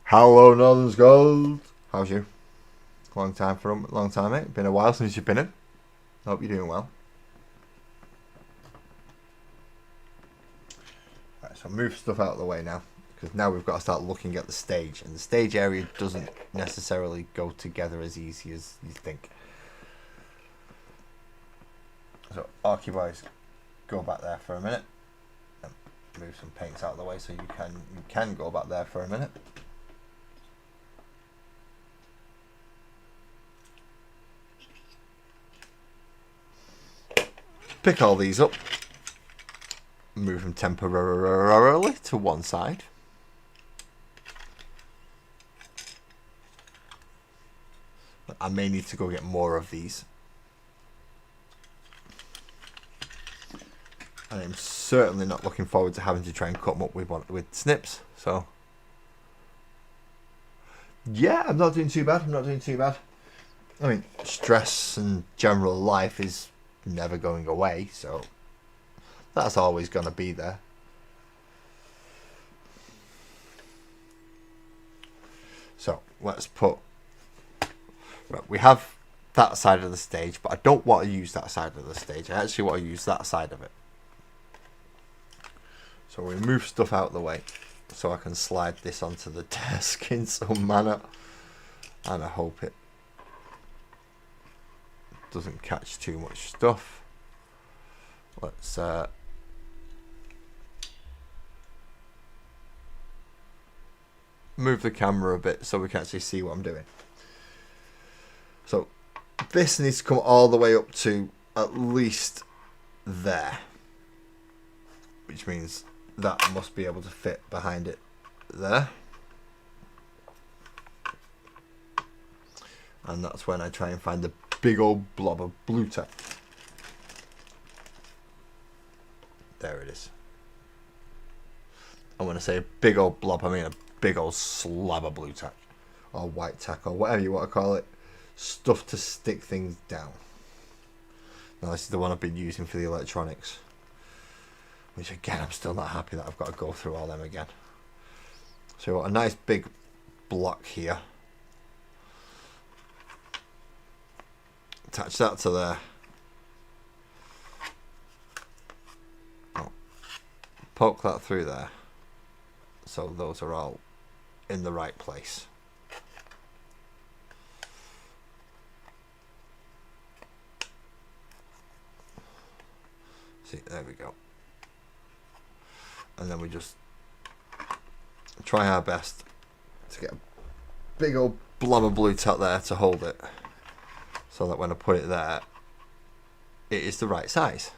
Hello, Northern Scold! How's you? Long time, mate. Been a while since you've been in. Hope you're doing well. Right, so move stuff out of the way now. Because now we've got to start looking at the stage, and the stage area doesn't necessarily go together as easy as you think. So Arky boys, go back there for a minute, and move some paints out of the way so you can go back there for a minute. Pick all these up, move them temporarily to one side. I may need to go get more of these. And I'm certainly not looking forward to having to try and cut them up with snips. So, yeah, I'm not doing too bad. I mean, stress and general life is never going away, so that's always going to be there. So, let's put... Right, we have that side of the stage, but I don't want to use that side of the stage. I actually want to use that side of it. So we move stuff out of the way so I can slide this onto the desk in some manner. And I hope it doesn't catch too much stuff. Let's move the camera a bit so we can actually see what I'm doing. So this needs to come all the way up to at least there, which means that must be able to fit behind it there. And that's when I try and find the big old blob of blue tack. There it is. And when I say a big old blob, I mean a big old slab of blue tack or white tack or whatever you want to call it, stuff to stick things down. Now this is the one I've been using for the electronics, which again I'm still not happy that I've got to go through all them again. So we've got a nice big block here, attach that to there. Oh, poke that through there, so those are all in the right place. See, there we go. And then we just try our best to get a big old blob of blue tack there to hold it, so that when I put it there, it is the right size.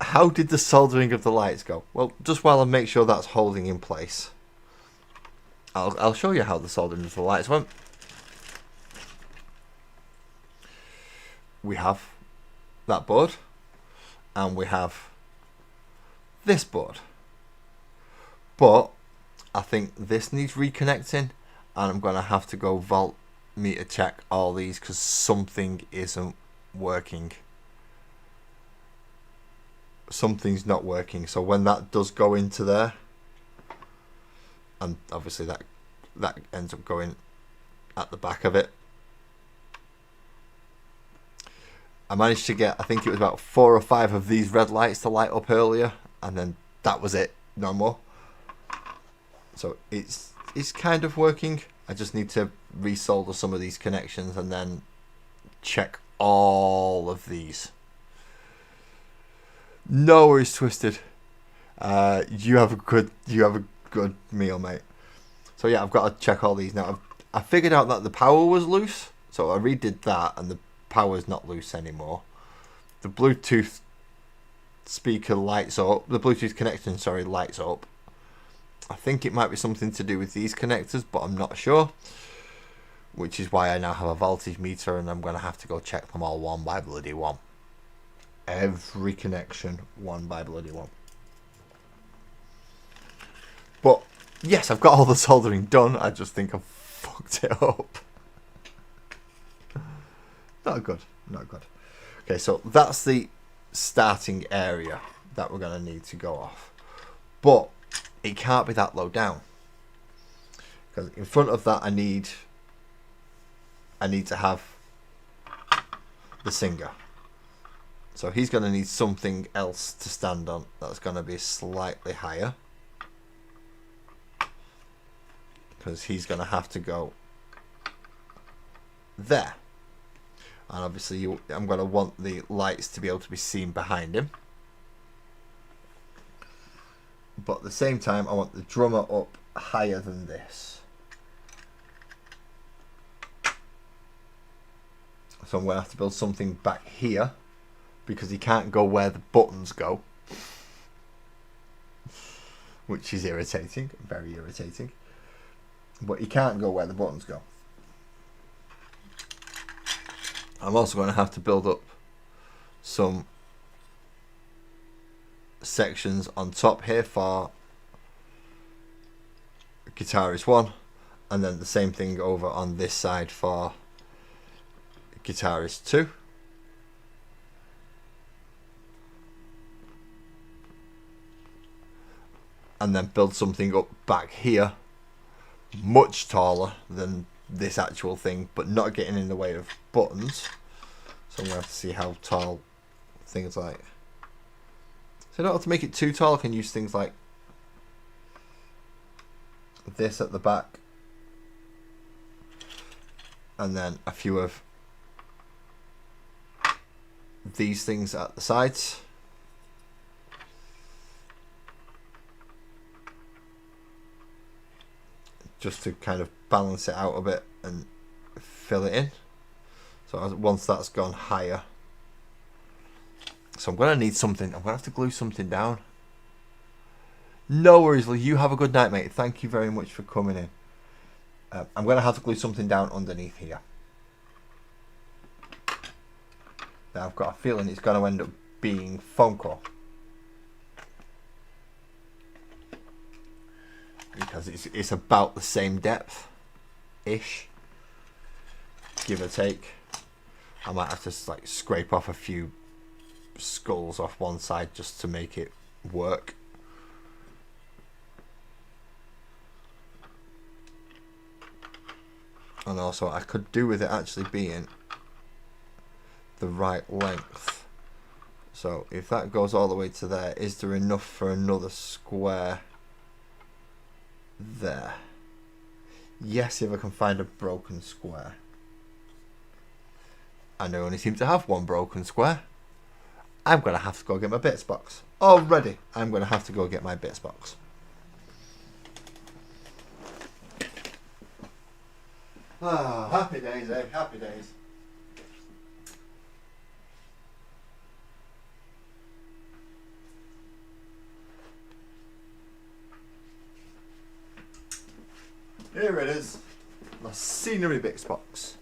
How did the soldering of the lights go? Well, just while I make sure that's holding in place, I'll show you how the soldering of the lights went. We have that board, and we have this board, but I think this needs reconnecting, and I'm going to have to go voltmeter check all these because something isn't working. Something's not working. So when that does go into there, and obviously that ends up going at the back of it, I managed to get, I think it was about 4 or 5 of these red lights to light up earlier, and then that was it, no more. So it's kind of working. I just need to resolder some of these connections and then check all of these. No worries, Twisted. You have a good meal, mate. So yeah, I've got to check all these now. I figured out that the power was loose, so I redid that, and the power is not loose anymore. The Bluetooth speaker lights up. The Bluetooth connection, sorry, lights up. I think it might be something to do with these connectors, but I'm not sure. Which is why I now have a voltage meter, and I'm going to have to go check them all one by bloody one. Every connection, one by bloody one. But yes, I've got all the soldering done. I just think I've fucked it up. Not good, not good. Okay, so that's the starting area that we're going to need to go off. But it can't be that low down, because in front of that I need to have the singer. So he's going to need something else to stand on that's going to be slightly higher, because he's going to have to go there. And obviously I'm going to want the lights to be able to be seen behind him. But at the same time, I want the drummer up higher than this. So I'm going to have to build something back here, because he can't go where the buttons go. Which is irritating, very irritating. But he can't go where the buttons go. I'm also going to have to build up some sections on top here for guitarist 1, and then the same thing over on this side for guitarist 2. And then build something up back here, much taller than this actual thing, but not getting in the way of buttons. So I'm going to have to see how tall things like. So I don't have to make it too tall. I can use things like this at the back, and then a few of these things at the sides. Just to kind of balance it out a bit and fill it in. So once that's gone higher, so I'm going to need something. I'm going to have to glue something down. No worries, Lee. You have a good night, mate. Thank you very much for coming in. I'm going to have to glue something down underneath here. Now I've got a feeling it's going to end up being foam core. as it's about the same depth ish, give or take. I might have to like scrape off a few skulls off one side just to make it work. And also I could do with it actually being the right length. So if that goes all the way to there, is there enough for another square there? Yes, if I can find a broken square. And I only seem to have one broken square. I'm going to have to go get my bits box. Already, I'm going to have to go get my bits box. Ah, happy days, eh? Happy days. Here it is, my scenery bits box.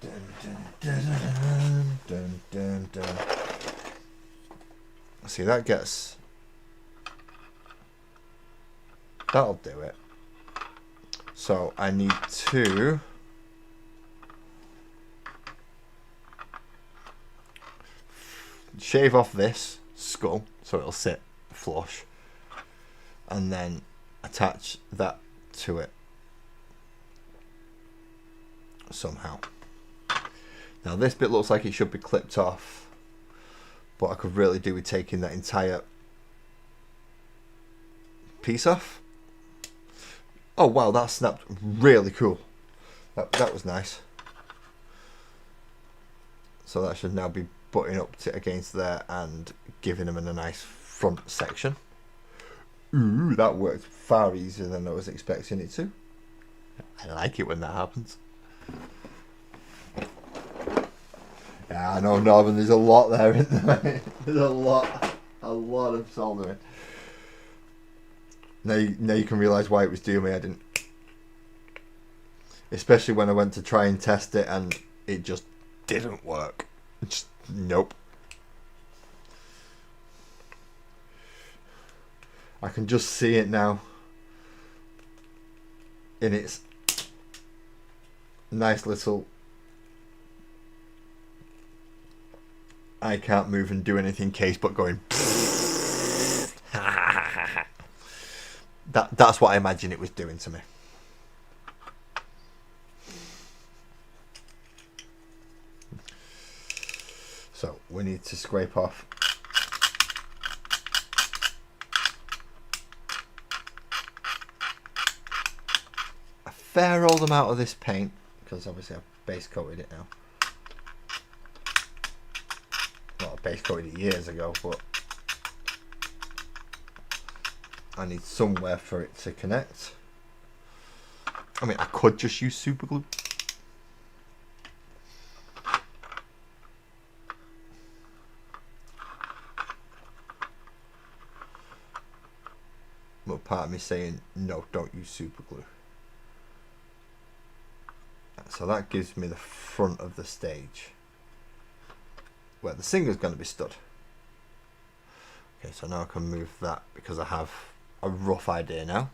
Dun, dun, dun, dun, dun, dun. See, that gets... That'll do it. So I need to... shave off this skull so it'll sit flush. And then attach that to it somehow. Now this bit looks like it should be clipped off, but I could really do with taking that entire piece off. Oh wow, that snapped really cool. That was nice. So that should now be butting up against there and giving them a nice front section. Ooh, that worked far easier than I was expecting it to. I like it when that happens. Yeah, I know, Norman, there's a lot there, isn't there? There's a lot of soldering. Now you can realise why it was doing me. I didn't. Especially when I went to try and test it and it just didn't work. Just, nope. I can just see it now in its nice little I can't move and do anything case but going that's what I imagine it was doing to me. So we need to scrape off a fair old amount of this paint, because obviously I've base coated it now. Well, I base coated it years ago, but I need somewhere for it to connect. I mean, I could just use super glue. But part of me saying, no, don't use super glue. So that gives me the front of the stage where the singer's going to be stood. Okay, so now I can move that because I have a rough idea now.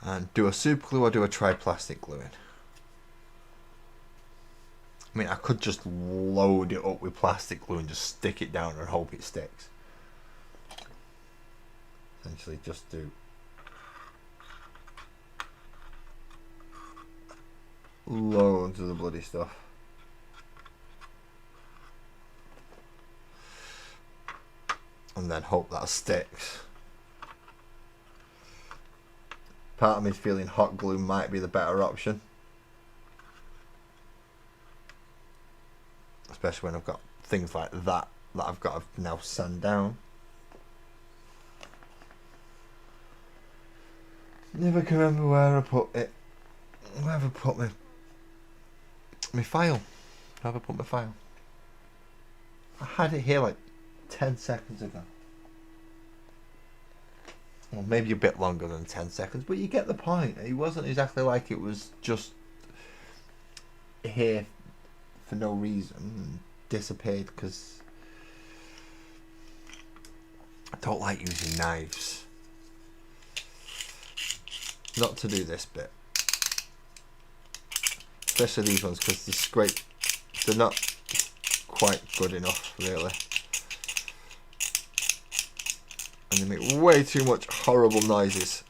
And do a super glue or do a tri-plastic gluing? I mean, I could just load it up with plastic glue and just stick it down and hope it sticks. Essentially just do loads of the bloody stuff. And then hope that sticks. Part of me is feeling hot glue might be the better option. Especially when I've got things like that I've got to now sand down. Never can remember where I put it. Where have I put my file? Where have I put my file? I had it here like 10 seconds ago. well, maybe a bit longer than 10 seconds, but you get the point. It wasn't exactly like it was just here for no reason and disappeared, because I don't like using knives. Not to do this bit. Especially these ones, because they scrape. They're not quite good enough, really. And they make way too much horrible noises.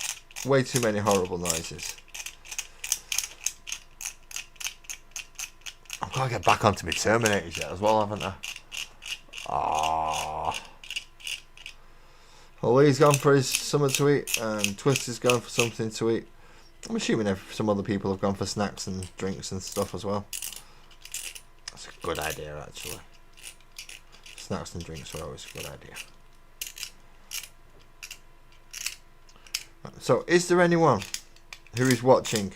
Way too many horrible noises. I've got to get back onto my Terminators yet as well, haven't I? Ah. Well, Lee's gone for his something to eat, and Twister's gone for something to eat. I'm assuming some other people have gone for snacks and drinks and stuff as well. That's a good idea, actually. Snacks and drinks are always a good idea. So, is there anyone who is watching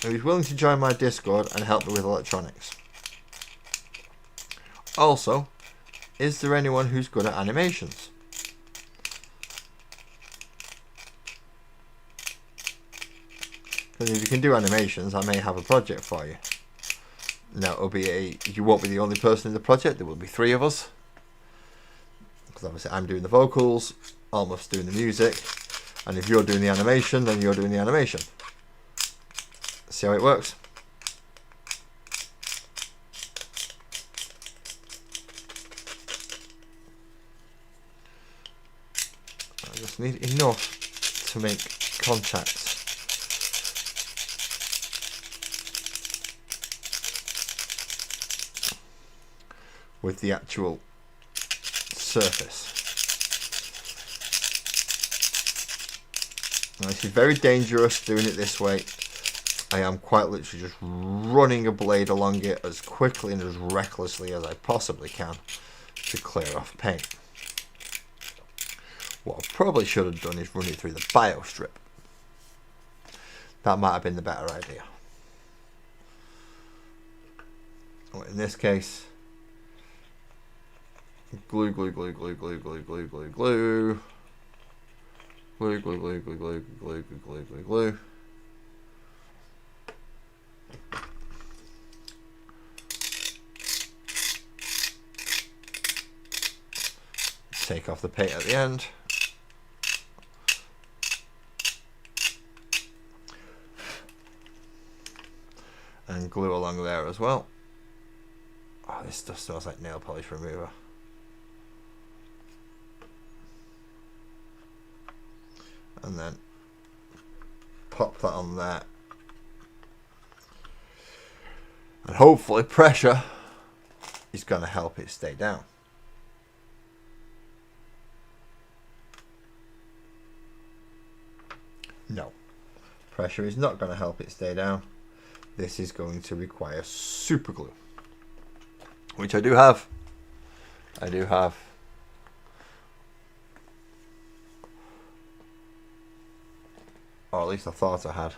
who is willing to join my Discord and help me with electronics? Also, is there anyone who's good at animations? Because if you can do animations, I may have a project for you. Now, you won't be the only person in the project. There will be 3 of us. Because obviously I'm doing the vocals, Almost doing the music, and if you're doing the animation, then you're doing the animation. See how it works? I just need enough to make contact. With the actual surface. Now, this is very dangerous doing it this way. I am quite literally just running a blade along it as quickly and as recklessly as I possibly can to clear off paint. What I probably should have done is run it through the bio strip. That might have been the better idea. In this case, glue, glue, glue, glue, glue, glue, glue, glue, glue. Glue, glue, glue, glue, glue, glue, glue, glue, glue. Take off the paint at the end. And glue along there as well. Oh, this stuff smells like nail polish remover. And then pop that on there. And hopefully pressure is going to help it stay down. No, pressure is not going to help it stay down. This is going to require super glue, which I do have. I do have. Or at least I thought I had.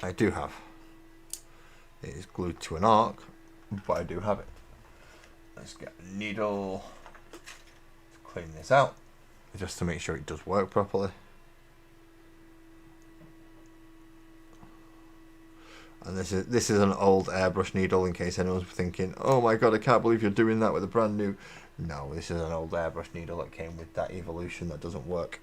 I do have. It is glued to an arc, but I do have it. Let's get a needle to clean this out, just to make sure it does work properly. And this is an old airbrush needle, in case anyone's thinking, oh my god, I can't believe you're doing that with a brand new. No, this is an old airbrush needle that came with that evolution that doesn't work.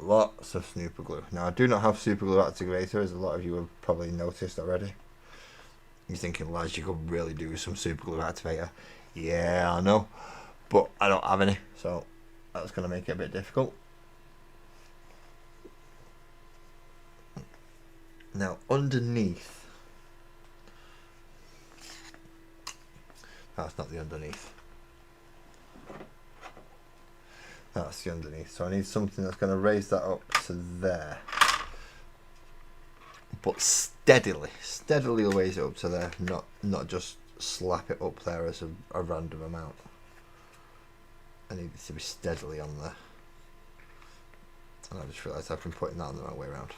Lots of super glue. Now, I do not have super glue activator, as a lot of you have probably noticed already. You're thinking, lads, you could really do with some super glue activator. Yeah, I know, but I don't have any, so that's going to make it a bit difficult. Now underneath, that's not the underneath. That's the underneath. So I need something that's going to raise that up to there. But steadily raise it up to there, not just slap it up there as a random amount. I need it to be steadily on there. And I just realised I've been putting that on the wrong way around.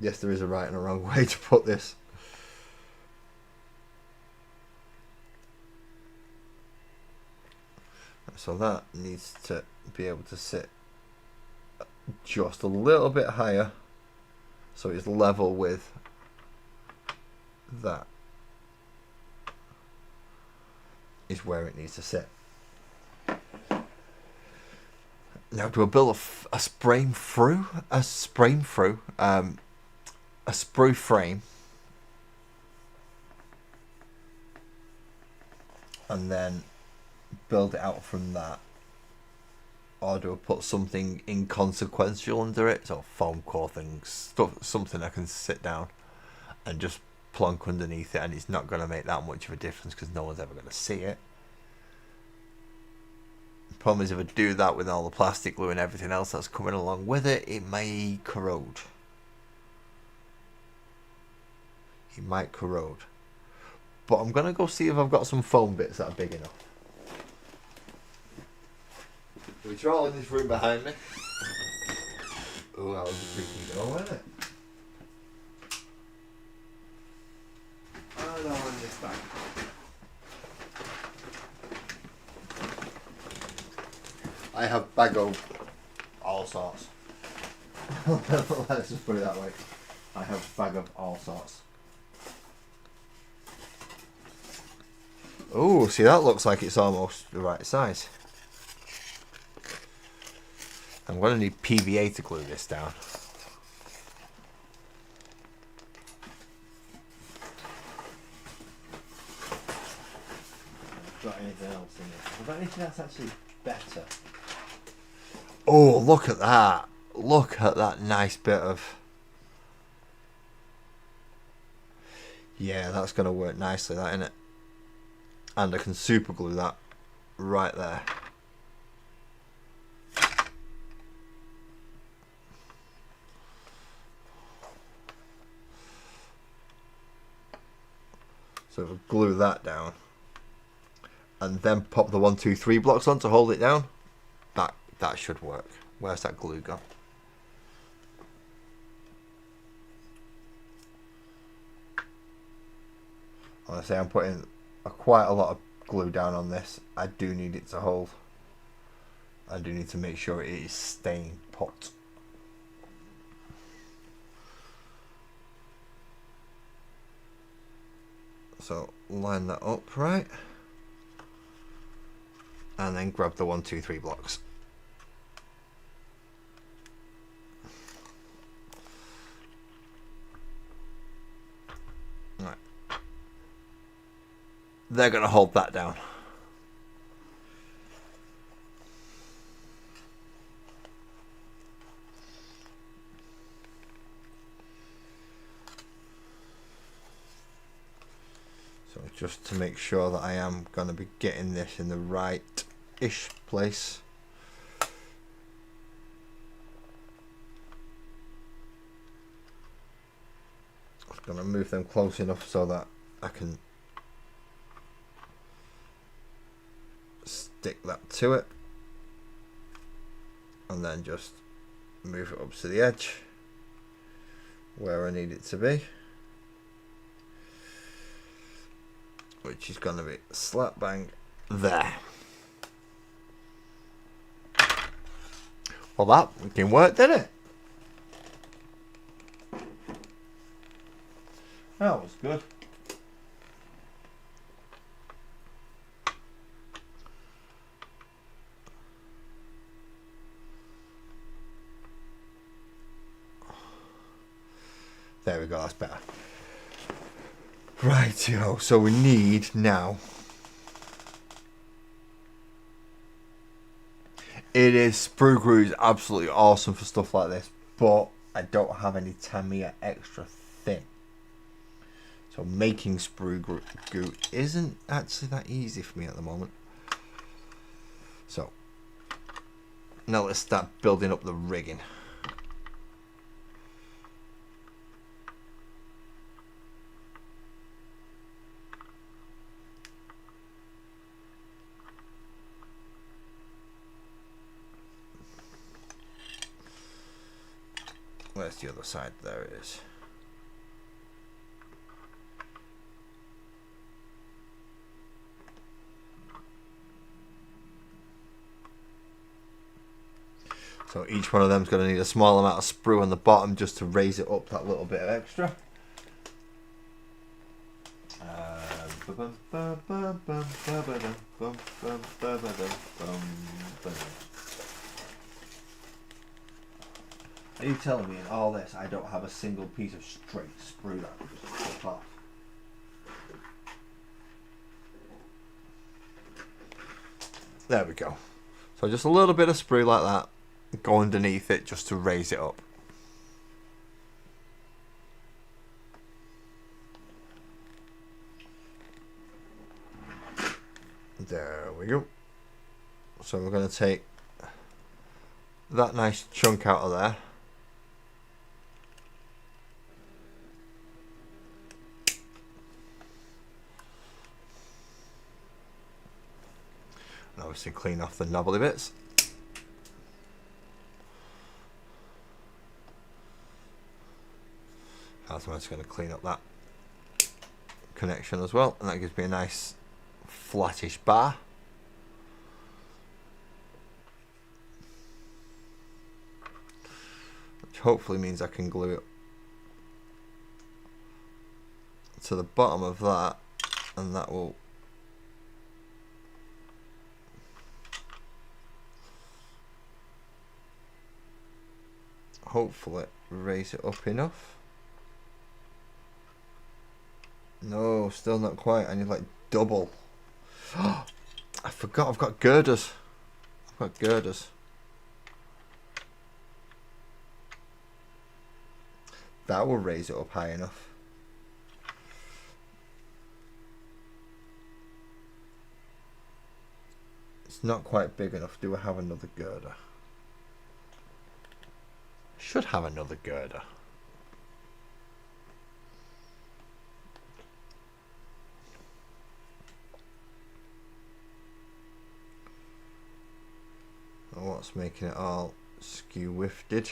Yes, there is a right and a wrong way to put this. So that needs to be able to sit just a little bit higher, so it's level with that is where it needs to sit. Now, do I build a sprue frame, and then build it out from that, or do I put something inconsequential under it, so foam core things, something I can sit down and just plonk underneath it, and it's not going to make that much of a difference because no one's ever going to see it. The problem is, if I do that with all the plastic glue and everything else that's coming along with it, it may corrode. It might corrode. But I'm going to go see if I've got some foam bits that are big enough. Which are all in this room behind me. Oh, that was a freaking go, wasn't it? I don't want this back. I have bag of all sorts. Let's just put it that way. I have a bag of all sorts. Oh, see, that looks like it's almost the right size. I'm going to need PVA to glue this down. I've got anything else in it? I've got anything that's actually better. Oh, look at that. Look at that nice bit of... Yeah, that's going to work nicely, that, innit? And I can super glue that right there. So if I glue that down and then pop the 1, 2, 3 blocks on to hold it down, that should work. Where's that glue gone? Honestly, I'm putting quite a lot of glue down on this. I do need it to hold. I do need to make sure it is staying put. So line that up right, and then grab the 1, 2, 3 blocks. Right. They're going to hold that down. So just to make sure that I am going to be getting this in the right-ish place. I'm going to move them close enough so that I can stick that to it. And then just move it up to the edge where I need it to be. Which is going to be slap bang there. Well, that fucking worked, didn't it? That was good. There we go, that's better. Rightio, so we need now. It is, sprue glue is absolutely awesome for stuff like this, but I don't have any Tamiya extra thin. So making sprue glue isn't actually that easy for me at the moment. So now let's start building up the rigging. Where's the other side? There it is. So each one of them is going to need a small amount of sprue on the bottom just to raise it up that little bit of extra. Are you telling me in all this I don't have a single piece of straight sprue that I can just pop off? There we go. So just a little bit of sprue like that. Go underneath it just to raise it up. There we go. So we're going to take that nice chunk out of there. And obviously clean off the knobbly bits. I'm just going to clean up that connection as well, and that gives me a nice flattish bar. Which hopefully means I can glue it to the bottom of that, and that will hopefully raise it up enough. No, still not quite. I need like double. I forgot I've got girders. I've got girders. That will raise it up high enough. It's not quite big enough. Do I have another girder? Should have another girder. What's making it all skew-wifted?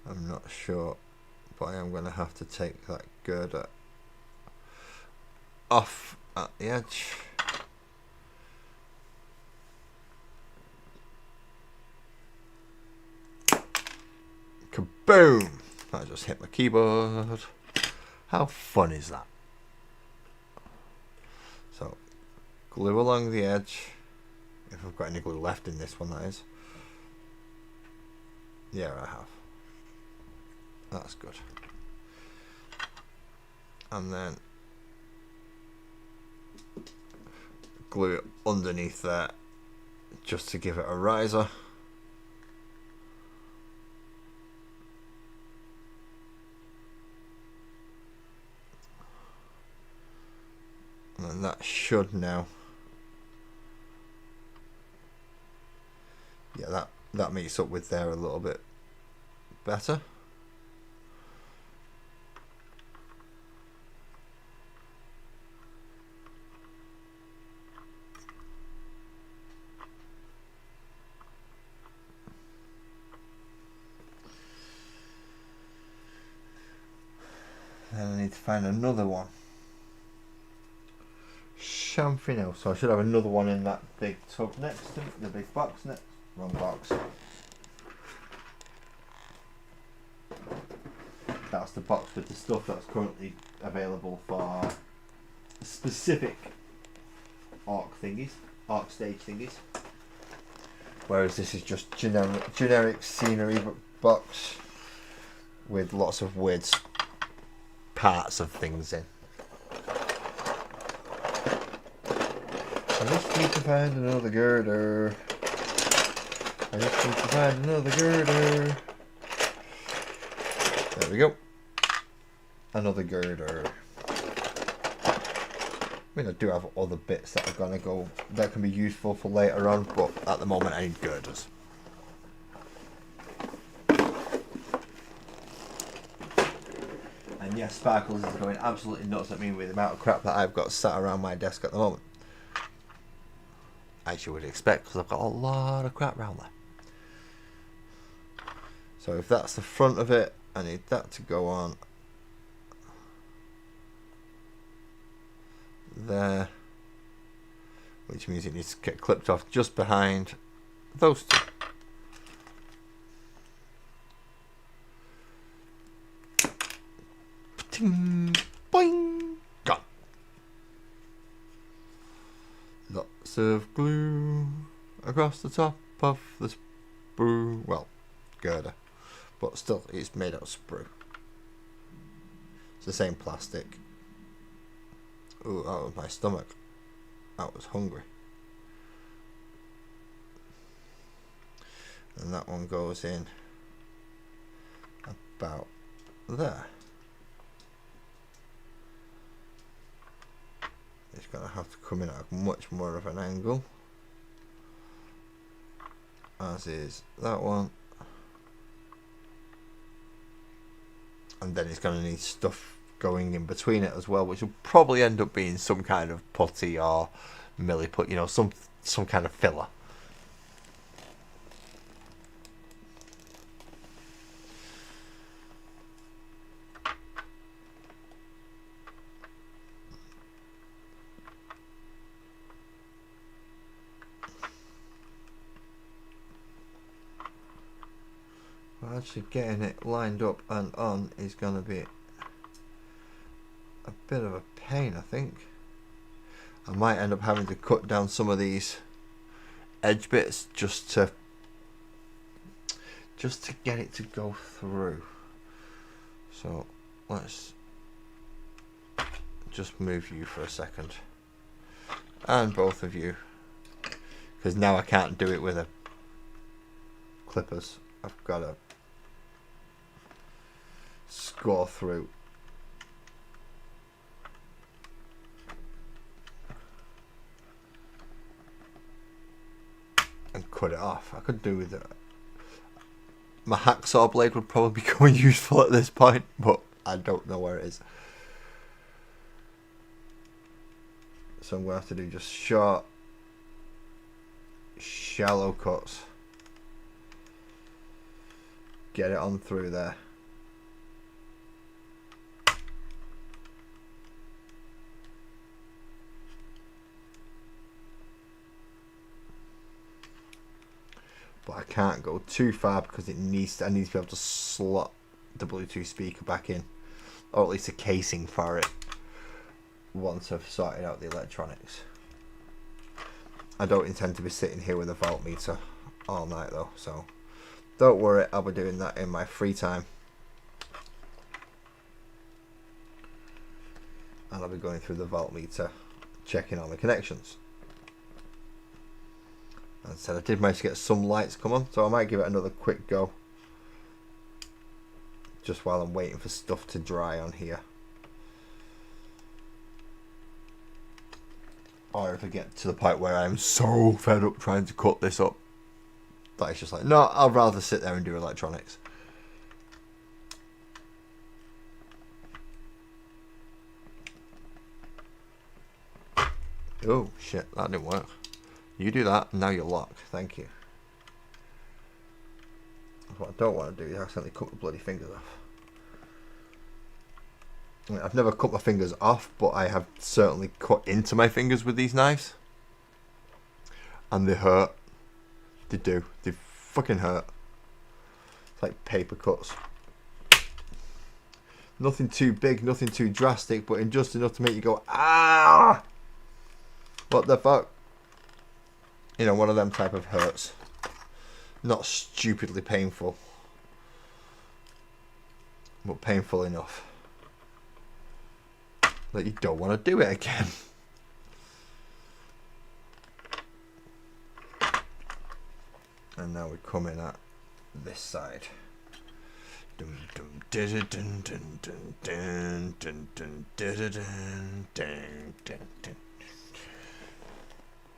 I'm not sure, but I am going to have to take that girder off at the edge. Kaboom! I just hit my keyboard. How fun is that? So, glue along the edge. If I've got any glue left in this one, that is. Yeah, I have. That's good. And then glue it underneath there just to give it a riser. And then that should now. Yeah, that meets up with there a little bit better. Then I need to find another one. Chamfino. So I should have another one in that big tub next to it, the big box next. Wrong box. That's the box with the stuff that's currently available for specific arc stage thingies. Whereas this is just generic scenery box with lots of weird parts of things in. I just need to find another girder. I just need to find another girder. There we go. Another girder. I mean, I do have other bits that are gonna go that can be useful for later on, but at the moment I need girders. And yes, Sparkles is going absolutely nuts at me with the amount of crap that I've got sat around my desk at the moment. As you would expect, because I've got a lot of crap around there. So if that's the front of it, I need that to go on there, which means it needs to get clipped off just behind those two. Boing! Gone. Lots of glue across the top of the sprue. Well, girder, but still, it's made out of sprue. It's the same plastic. Ooh, that was my stomach. I was hungry. And that one goes in about there. It's going to have to come in at much more of an angle, as is that one. And then it's going to need stuff going in between it as well, which will probably end up being some kind of putty or milliput, you know, some kind of filler. Well, actually getting it lined up and on is going to be a bit of a pain, I think. I might end up having to cut down some of these edge bits just to get it to go through. So let's just move you for a second, and both of you, because now I can't do it with a clippers. I've got to score through. And cut it off. I could do with it. My hacksaw blade would probably become useful at this point, but I don't know where it is. So I'm going to have to do just short, shallow cuts. Get it on through there. But I can't go too far because I need to be able to slot the Bluetooth speaker back in, or at least a casing for it, once I've sorted out the electronics. I don't intend to be sitting here with a voltmeter all night though, so don't worry, I'll be doing that in my free time. And I'll be going through the voltmeter, checking on the connections. As I said, I did manage to get some lights come on, so I might give it another quick go just while I'm waiting for stuff to dry on here. Or if I get to the point where I'm so fed up trying to cut this up that it's just like, no, I'd rather sit there and do electronics. Oh shit, that didn't work. You do that, and now you're locked. Thank you. What I don't want to do is accidentally cut my bloody fingers off. I mean, I've never cut my fingers off, but I have certainly cut into my fingers with these knives. And they hurt. They do. They fucking hurt. It's like paper cuts. Nothing too big, nothing too drastic, but just enough to make you go, ah! What the fuck? You know, one of them type of hurts. Not stupidly painful, but painful enough that you don't want to do it again. And now we come in at this side.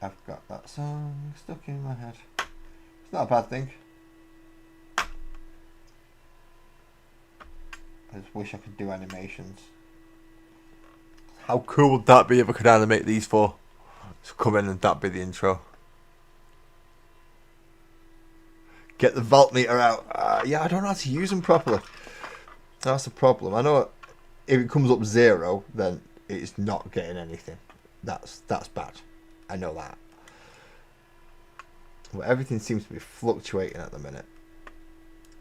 I've got that song stuck in my head. It's not a bad thing. I just wish I could do animations. How cool would that be if I could animate these four? Just come in and that be the intro. Get the voltmeter out. Yeah, I don't know how to use them properly. That's the problem. I know if it comes up 0, then it's not getting anything. That's bad. I know that. But everything seems to be fluctuating at the minute.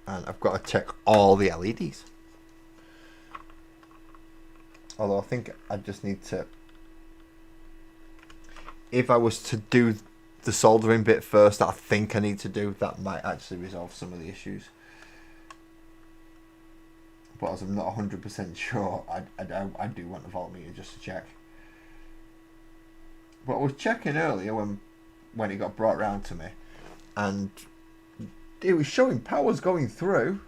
And I've got to check all the LEDs. Although I think I just need to... If I was to do the soldering bit first, that I think I need to do, that might actually resolve some of the issues. But as I'm not 100% sure, I do want the voltmeter just to check. But I was checking earlier when it got brought round to me, and it was showing powers going through.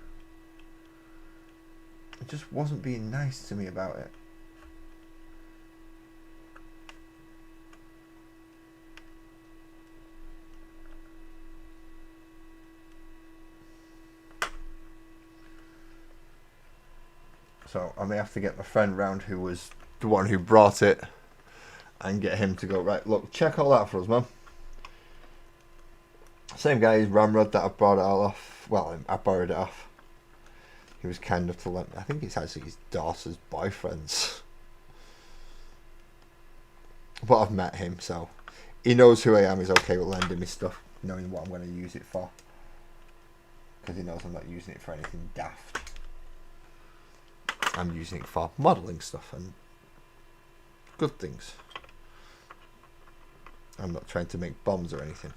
It just wasn't being nice to me about it. So I may have to get my friend round who was the one who brought it and get him to go, right, look, check all that for us, man. Same guy's ramrod that I brought it all off. Well, I borrowed it off. He was kind enough to let me. I think it's actually his daughter's boyfriend's. But I've met him, so he knows who I am. He's okay with lending me stuff, knowing what I'm going to use it for. Because he knows I'm not using it for anything daft. I'm using it for modelling stuff and good things. I'm not trying to make bombs or anything.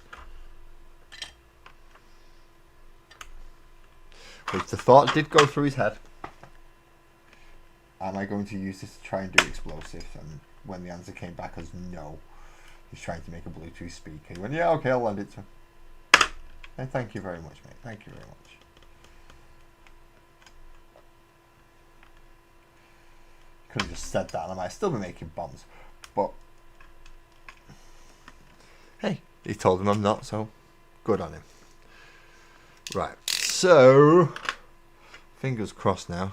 Which the thought did go through his head. Am I going to use this to try and do explosives? And when the answer came back as no, he's trying to make a Bluetooth speaker. He went, yeah, okay, I'll lend it to him. And thank you very much, mate. Thank you very much. Could have just said that and I might still be making bombs. But hey, he told him I'm not, so good on him. Right, so fingers crossed now.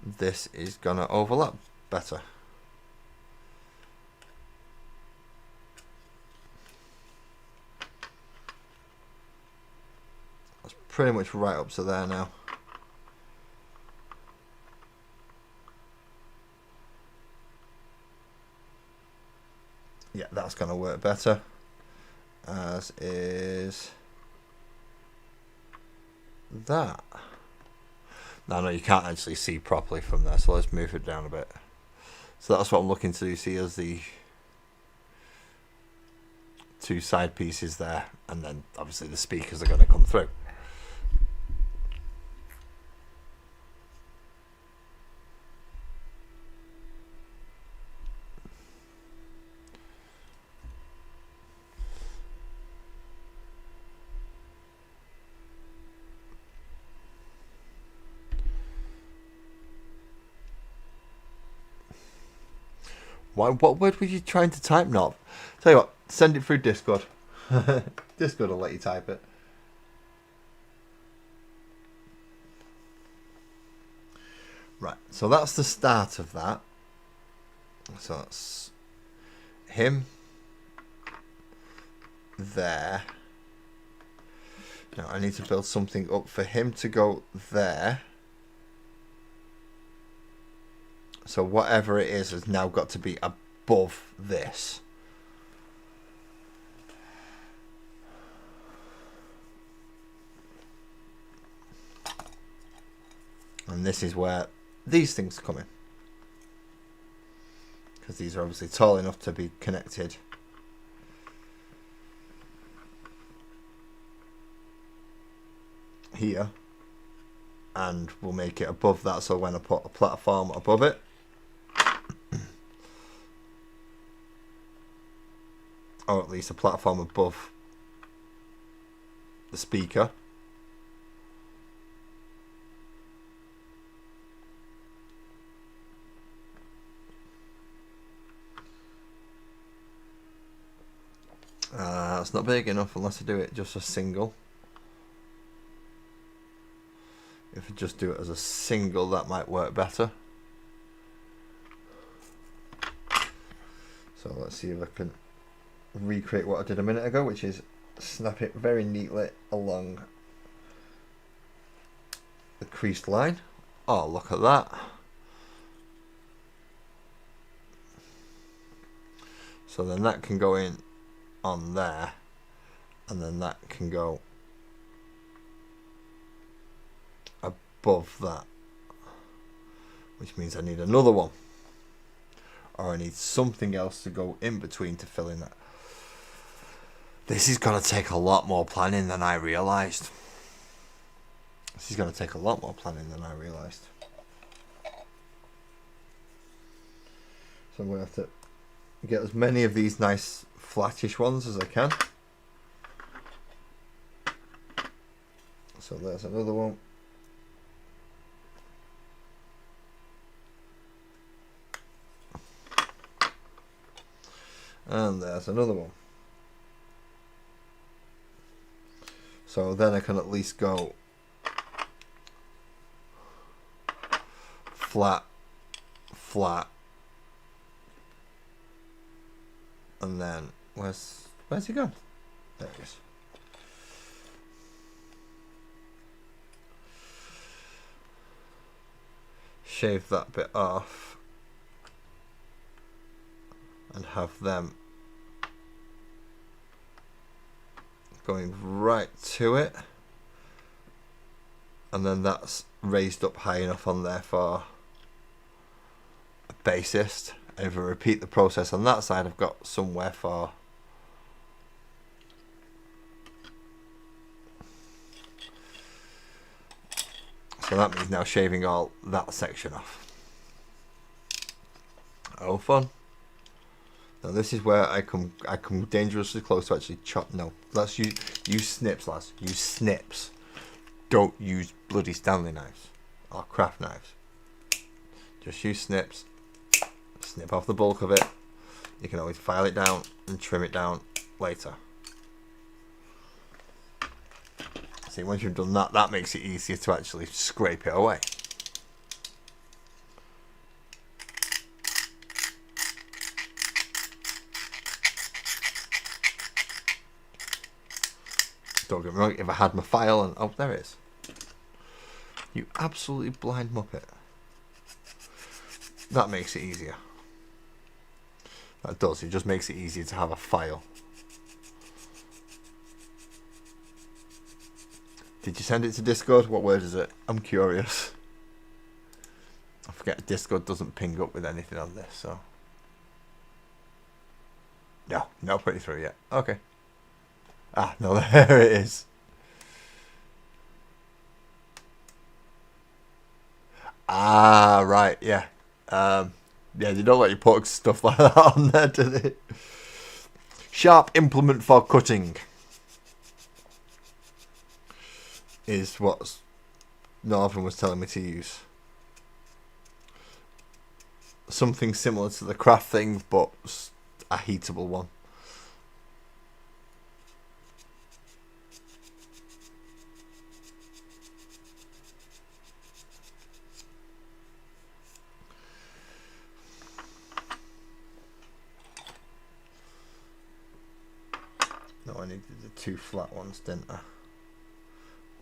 This is gonna overlap better. That's pretty much right up to there now. Yeah, that's going to work better, as is that. No, you can't actually see properly from there, so let's move it down a bit. So that's what I'm looking to see as the two side pieces there, and then obviously the speakers are going to come through. What word were you trying to type, Knob? Tell you what, send it through Discord. Discord will let you type it. Right, so that's the start of that. So that's him there. Now I need to build something up for him to go there. So whatever it is has now got to be above this. And this is where these things come in. Because these are obviously tall enough to be connected. Here. And we'll make it above that, so when I put a platform above it, or at least a platform above the speaker, That's not big enough unless I do it just a single. If I just do it as a single, that might work better. So let's see if I can recreate what I did a minute ago, which is snap it very neatly along the creased line. Oh, look at that. So then that can go in on there, and then that can go above that, which means I need another one, or I need something else to go in between to fill in that. This is going to take a lot more planning than I realised. So I'm going to have to get as many of these nice flattish ones as I can. So there's another one. And there's another one. So then I can at least go flat, flat, and then where's he gone? There he is. Shave that bit off and have them going right to it, and then that's raised up high enough on there for a bassist. And if I repeat the process on that side, I've got somewhere for so that means now shaving all that section off. Oh, fun. Now this is where I come dangerously close to actually chop. No, let's use snips, lads. Use snips. Don't use bloody Stanley knives or craft knives. Just use snips. Snip off the bulk of it. You can always file it down and trim it down later. See, once you've done that, that makes it easier to actually scrape it away. Don't get me wrong, if I had my file and oh, there it is. You absolutely blind muppet. That makes it easier. That does, it just makes it easier to have a file. Did you send it to Discord? What word is it? I'm curious. I forget Discord doesn't ping up with anything on this, so. No, not put it through yet. Okay. Ah, no, there it is. Ah, right, yeah. Yeah, they don't let you put stuff like that on there, do they? Sharp implement for cutting is what Northern was telling me to use. Something similar to the craft thing, but a heatable one. No, I needed the two flat ones, didn't I?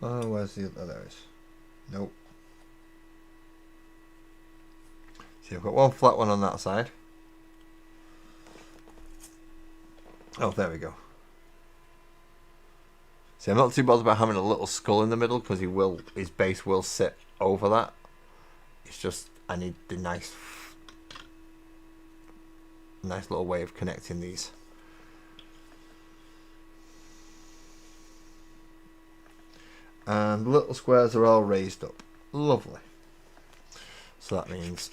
Oh, where's the other? There it is. Nope. See, I've got one flat one on that side. Oh, there we go. See, I'm not too bothered about having a little skull in the middle because his base will sit over that. It's just I need the nice little way of connecting these. And the little squares are all raised up. Lovely. So that means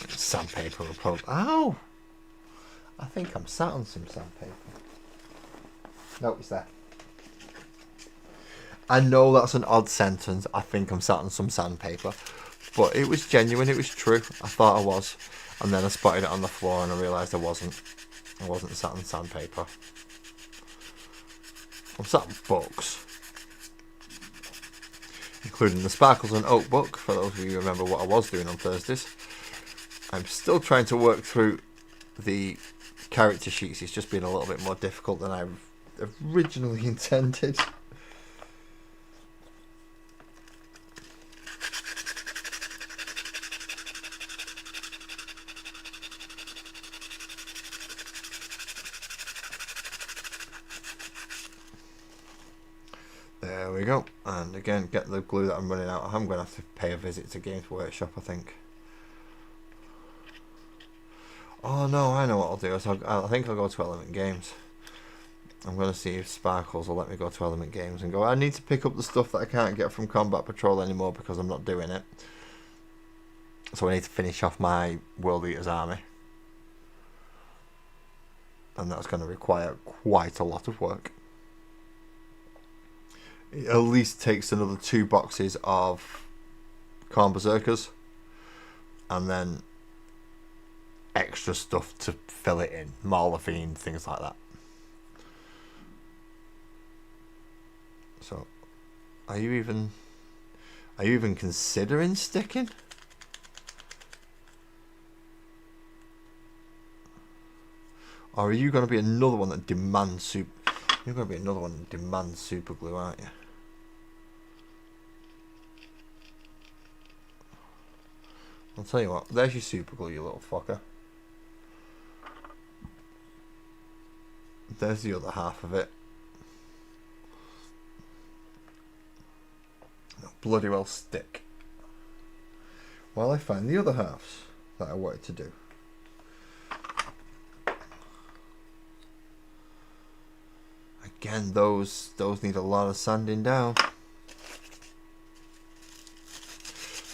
sandpaper will probably. Oh! I think I'm sat on some sandpaper. No, it's there. I know that's an odd sentence. I think I'm sat on some sandpaper. But it was genuine, it was true. I thought I was. And then I spotted it on the floor and I realised I wasn't. I wasn't sat on sandpaper. I'm sat on books. Including the Sparkles and Oak book, for those of you who remember what I was doing on Thursdays. I'm still trying to work through the character sheets. It's just been a little bit more difficult than I originally intended. There we go. And again, get the glue that I'm running out. I'm going to have to pay a visit to Games Workshop, I think. Oh no, I know what I'll do. I think I'll go to Element Games. I'm going to see if Sparkles will let me go to Element Games and go, I need to pick up the stuff that I can't get from Combat Patrol anymore because I'm not doing it. So I need to finish off my World Eaters army. And that's going to require quite a lot of work. It at least takes another 2 boxes of Khorne Berserkers. And then extra stuff to fill it in. Marlafine, things like that. So, are you even considering sticking? Or are you going to be another one that demands super? You're going to be another one that demands super glue, aren't you? I'll tell you what. There's your super glue, you little fucker. There's the other half of it. It'll bloody well stick. While I find the other halves that I wanted to do. Again, those need a lot of sanding down.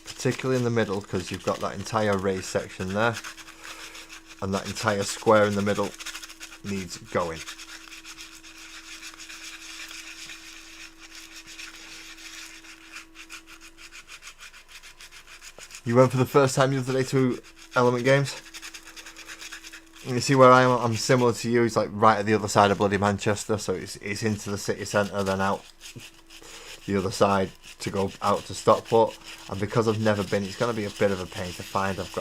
Particularly in the middle, because you've got that entire raised section there. And that entire square in the middle needs going. You went for the first time the other day to Element Games? And you see where I am? I'm similar to you. It's like right at the other side of bloody Manchester. So it's into the city centre, then out the other side to go out to Stockport. And because I've never been, it's going to be a bit of a pain to find. I've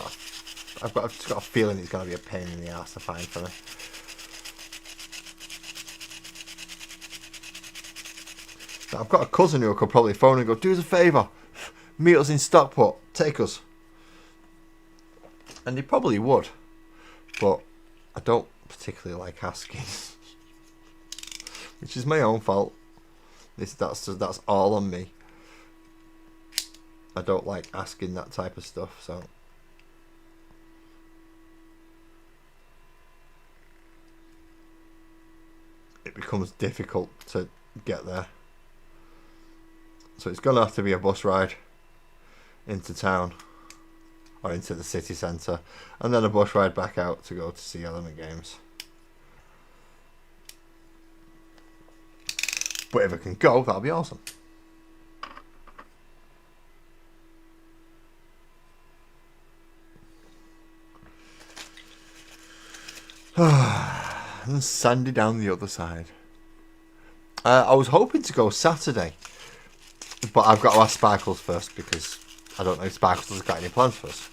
just got a feeling it's going to be a pain in the arse to find for me. Now, I've got a cousin who I could probably phone and go, do us a favour, meet us in Stockport, take us. And he probably would, but I don't particularly like asking, which is my own fault. That's all on me. I don't like asking that type of stuff, so. It becomes difficult to get there. So it's going to have to be a bus ride into town or into the city centre, and then a bus ride back out to go to see Element Games. But if I can go, that'll be awesome. And sandy down the other side. I was hoping to go Saturday, but I've got to ask Sparkles first because I don't know if Sparkles has got any plans for us.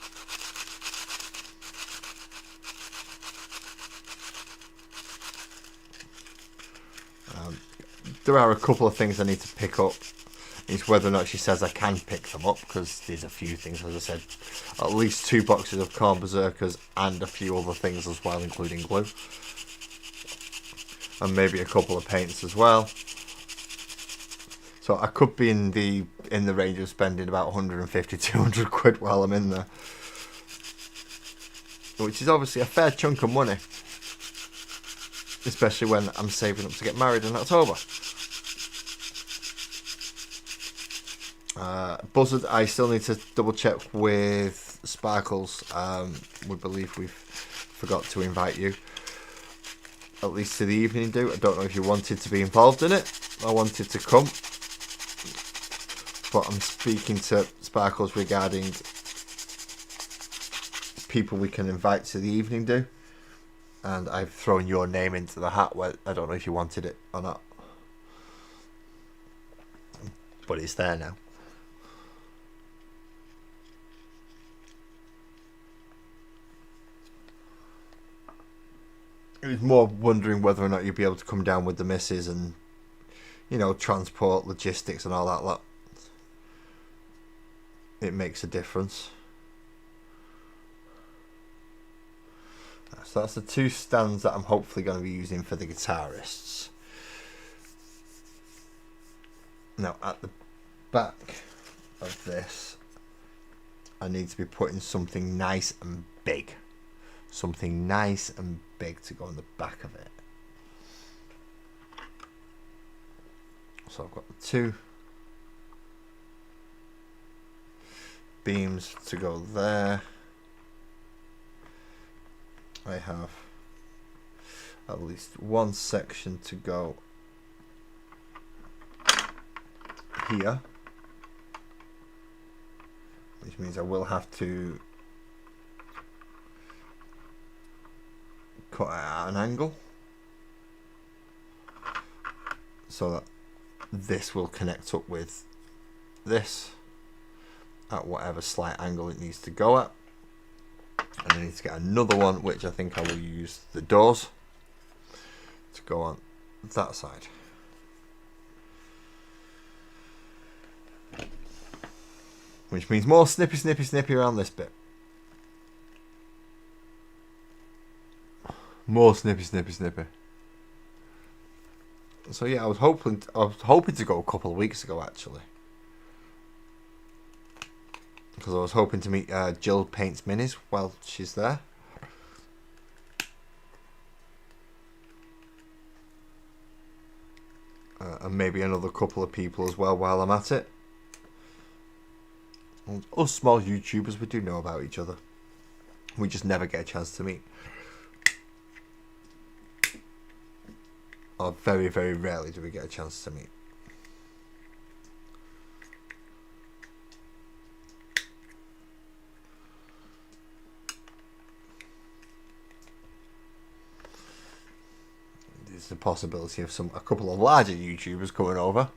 There are a couple of things I need to pick up. It's whether or not she says I can pick them up, because there's a few things, as I said, at least 2 boxes of Khorne Berserkers and a few other things as well, including glue. And maybe a couple of paints as well. So I could be in the range of spending about 150, 200 quid while I'm in there. Which is obviously a fair chunk of money. Especially when I'm saving up to get married in October. Buzzard, I still need to double check with Sparkles. We believe we've forgot to invite you, at least to the evening do. I don't know if you wanted to be involved in it or wanted to come, but I'm speaking to Sparkles regarding people we can invite to the evening do. And I've thrown your name into the hat. Well, I don't know if you wanted it or not. But it's there now. It was more wondering whether or not you'd be able to come down with the missus and, you know, transport, logistics and all that lot. It makes a difference. So that's the two stands that I'm hopefully going to be using for the guitarists. Now at the back of this, I need to be putting something nice and big. Something nice and big to go on the back of it. So I've got the two beams to go there. I have at least one section to go here, which means I will have to cut it at an angle so that this will connect up with this at whatever slight angle it needs to go at. And I need to get another one, which I think I will use the doors to go on that side. Which means more snippy around this bit. More snippy. So yeah, I was hoping to go a couple of weeks ago actually. Because I was hoping to meet Jill Paints Minis while she's there. And maybe another couple of people as well while I'm at it. And us small YouTubers, we do know about each other. We just never get a chance to meet. Or very, very rarely do we get a chance to meet. There's the possibility of a couple of larger YouTubers coming over.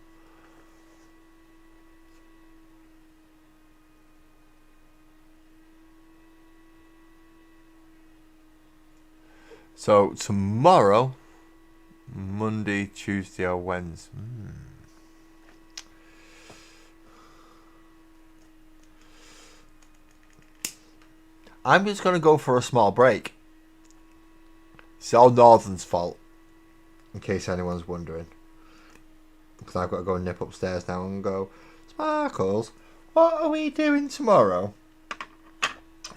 So tomorrow, Monday, Tuesday or Wednesday. I'm just going to go for a small break. It's all Northern's fault, in case anyone's wondering. Because I've got to go and nip upstairs now and go, Sparkles, what are we doing tomorrow?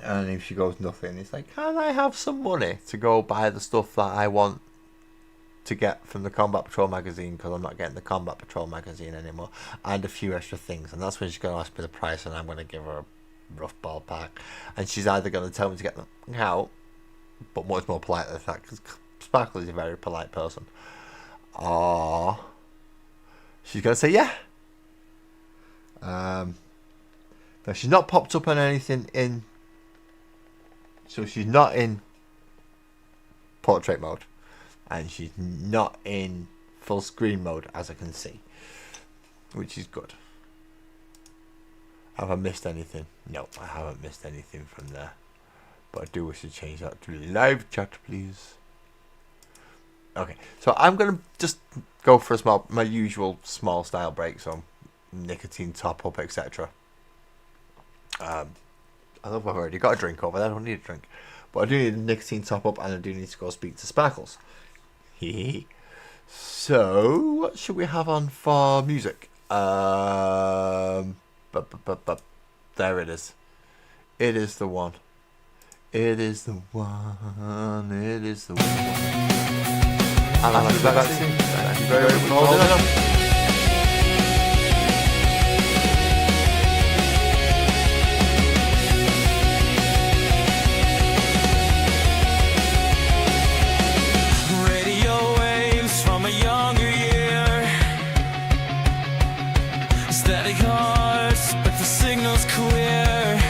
And if she goes nothing, it's like, can I have some money to go buy the stuff that I want to get from the Combat Patrol magazine, because I'm not getting the Combat Patrol magazine anymore, and a few extra things. And that's when she's going to ask me the price, and I'm going to give her a rough ballpark. And she's either going to tell me to get them out, but much more polite than that, because Sparkle is a very polite person, or she's going to say yeah. Now she's not popped up on anything in, so she's not in portrait mode, and she's not in full screen mode, as I can see, which is good. Have I missed anything? No, I haven't missed anything from there, but I do wish to change that to live chat, please. Okay, so I'm gonna just go for my usual small style break, so nicotine top up, etc. I love I've already got a drink over there. I don't need a drink, but I do need a nicotine top up, and I do need to go speak to Sparkles. So what should we have on for music? There it is. It is the one. It is the one. It is the one. And I'll be back soon. Thank you very much for holding on. Steady heart. was clear.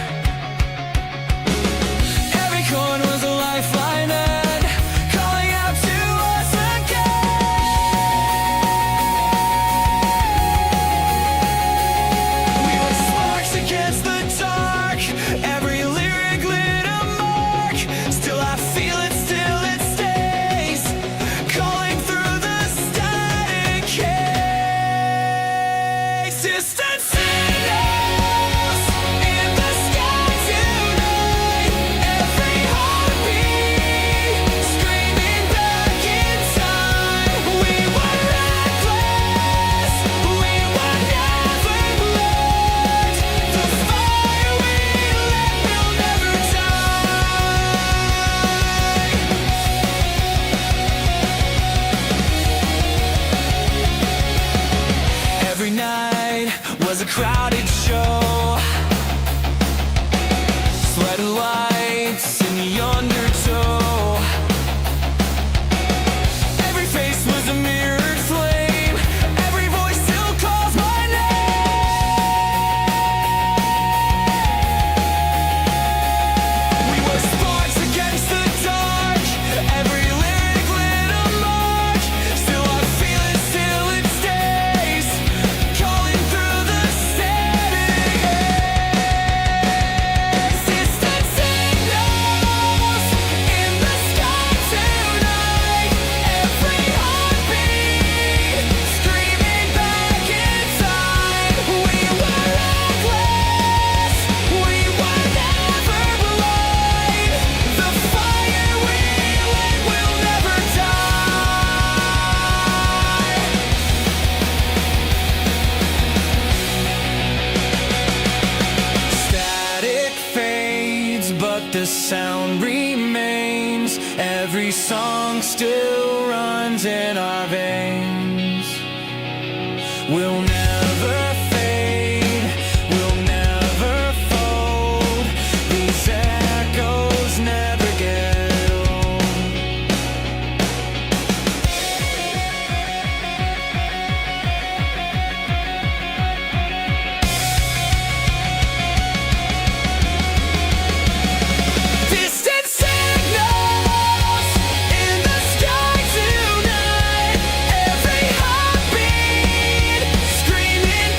Every coin was a lifeline and calling out to us again. We were sparks against the dark, every lyric lit a mark. Still I feel it, still it stays, calling through the static case. Distant signals in the sky tonight, every heartbeat screaming back in time. We were reckless, we were never blind. The fire we lit will never die. Every night was a crowded show, sweating lights in the undertow. Every face was a mirrored flame, every voice still calls my name. We were sparks against the dark, every lyric lit a mark. Still I feel it, still it stays, calling through the static haze. Distant signals in the sky tonight, every heartbeat screaming back in time. We were reckless, we were never blind. The fire we lit will never die. Static fades, but the sound remains. Every song still runs in our veins. We'll never fade, we'll never fold. These echoes never get old. Distant signals in the sky tonight, every heartbeat screaming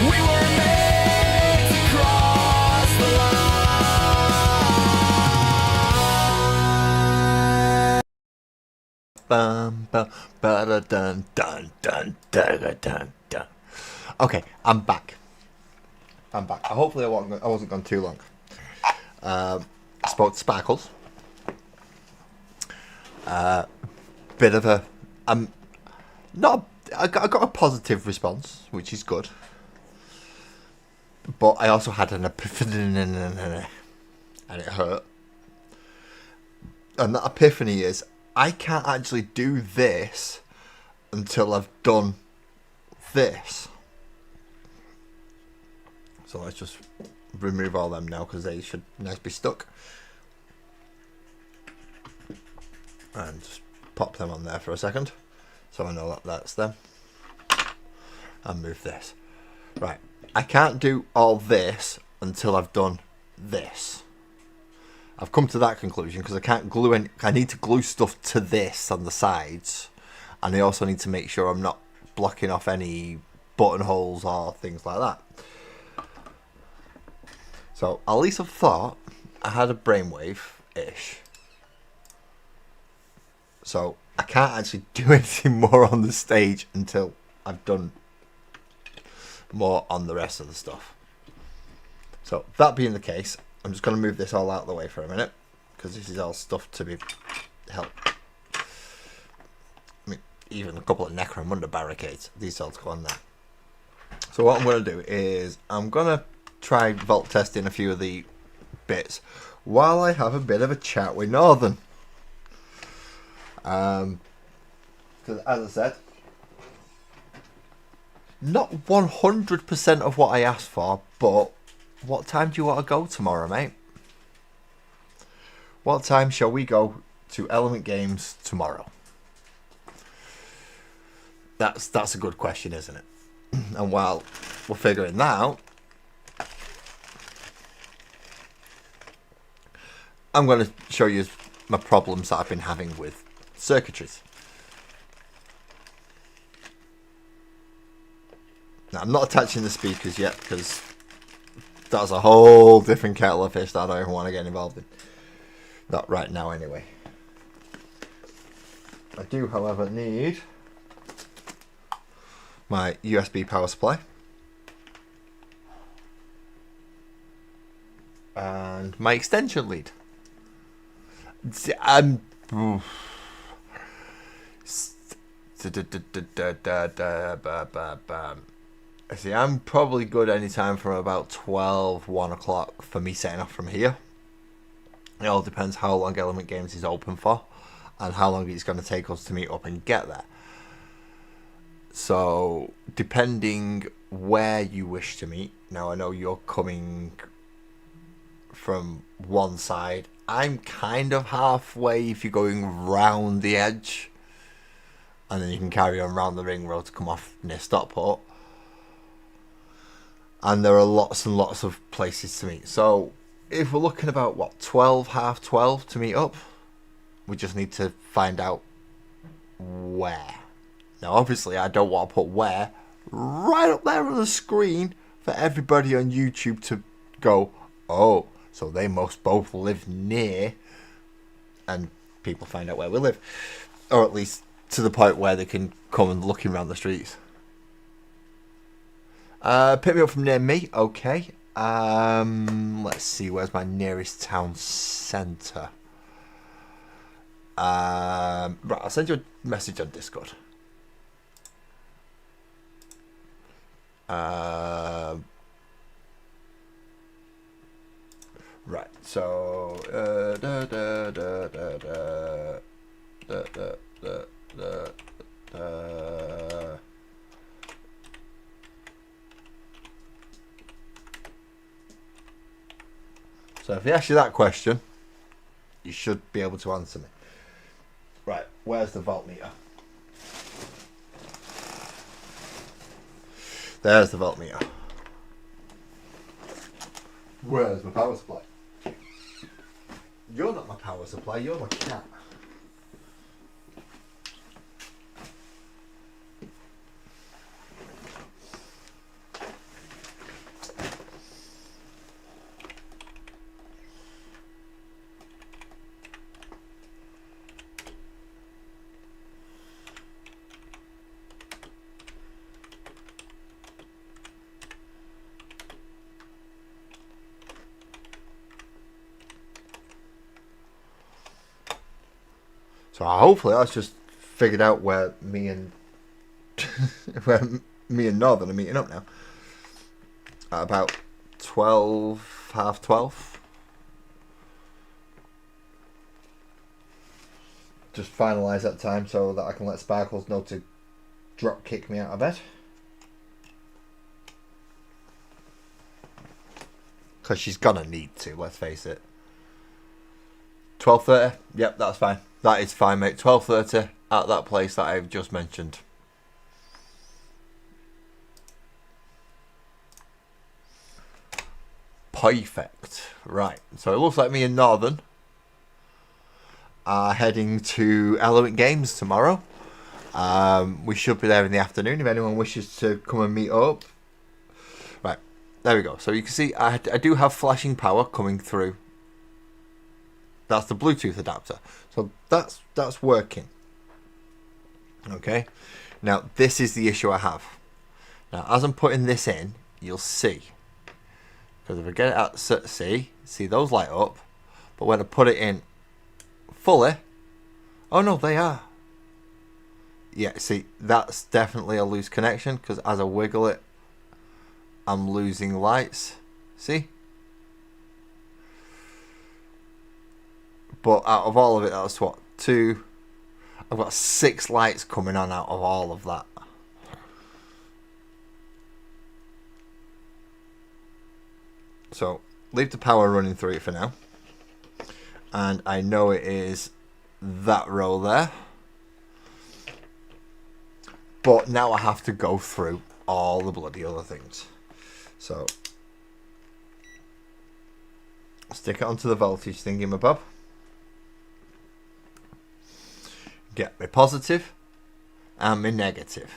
We were made to cross the line. Bum, bum, ba-da, dun, dun, dun, da, dun, dun. Okay, I'm back. Hopefully I wasn't gone too long. Spoke to Sparkles. Bit of a... I got a positive response, which is good. But I also had an epiphany, and it hurt. And that epiphany is, I can't actually do this until I've done this. So let's just remove all them now, because they should nice be stuck. And just pop them on there for a second, so I know that that's them. And move this. Right, I can't do all this until I've done this. I've come to that conclusion because I can't glue any. I need to glue stuff to this on the sides, and I also need to make sure I'm not blocking off any buttonholes or things like that. So at least I've thought I had a brainwave-ish. So I can't actually do anything more on the stage until I've done more on the rest of the stuff. So that being the case, I'm just going to move this all out of the way for a minute, because this is all stuff to be helped. I mean, even a couple of Necromunda barricades, these all go on there. So what I'm going to do is I'm going to try vault testing a few of the bits while I have a bit of a chat with Northern. Because as I said, not 100% of what I asked for, but what time do you want to go tomorrow, mate? What time shall we go to Element Games tomorrow? That's a good question, isn't it? And while we're figuring that out, I'm going to show you my problems that I've been having with circuitries. Now, I'm not attaching the speakers yet, because that's a whole different kettle of fish that I don't even want to get involved in. Not right now, anyway. I do, however, need my USB power supply. And my extension lead. See, I'm probably good anytime from about 12, 1 o'clock for me setting off from here. It all depends how long Element Games is open for and how long it's going to take us to meet up and get there. So, depending where you wish to meet, now I know you're coming from one side. I'm kind of halfway if you're going round the edge, and then you can carry on round the ring road to come off near Stockport. And there are lots and lots of places to meet. So if we're looking about, what, 12, half 12 to meet up, we just need to find out where. Now, obviously, I don't want to put where right up there on the screen for everybody on YouTube to go, oh, so they must both live near, and people find out where we live. Or at least to the point where they can come and look around the streets. Pick me up from near me, okay. Let's see, where's my nearest town centre? Right, I'll send you a message on Discord. Right, so so if he asks you that question, you should be able to answer me. Right, where's the voltmeter? There's the voltmeter. Where's my power supply? You're not my power supply, you're my cat. So hopefully that's just figured out where me and where me and Northern are meeting up now. At about 12, half 12. Just finalise that time so that I can let Sparkles know to drop kick me out of bed. Because she's gonna need to, let's face it. 12:30? Yep, that's fine. That is fine, mate. 12:30 at that place that I've just mentioned. Perfect. Right, so it looks like me and Northern are heading to Element Games tomorrow. We should be there in the afternoon if anyone wishes to come and meet up. Right, there we go. So you can see I do have flashing power coming through. That's the Bluetooth adapter. So that's working. Okay. Now this is the issue I have. Now as I'm putting this in, you'll see. Because if I get it out, see those light up. But when I put it in fully, oh no, they are. Yeah, see, that's definitely a loose connection. Because as I wiggle it, I'm losing lights. See? But out of all of it, that's what? 2. I've got 6 lights coming on out of all of that. So, leave the power running through it for now. And I know it is that row there. But now I have to go through all the bloody other things. So, stick it onto the voltage thingamabob. Get my positive and my negative.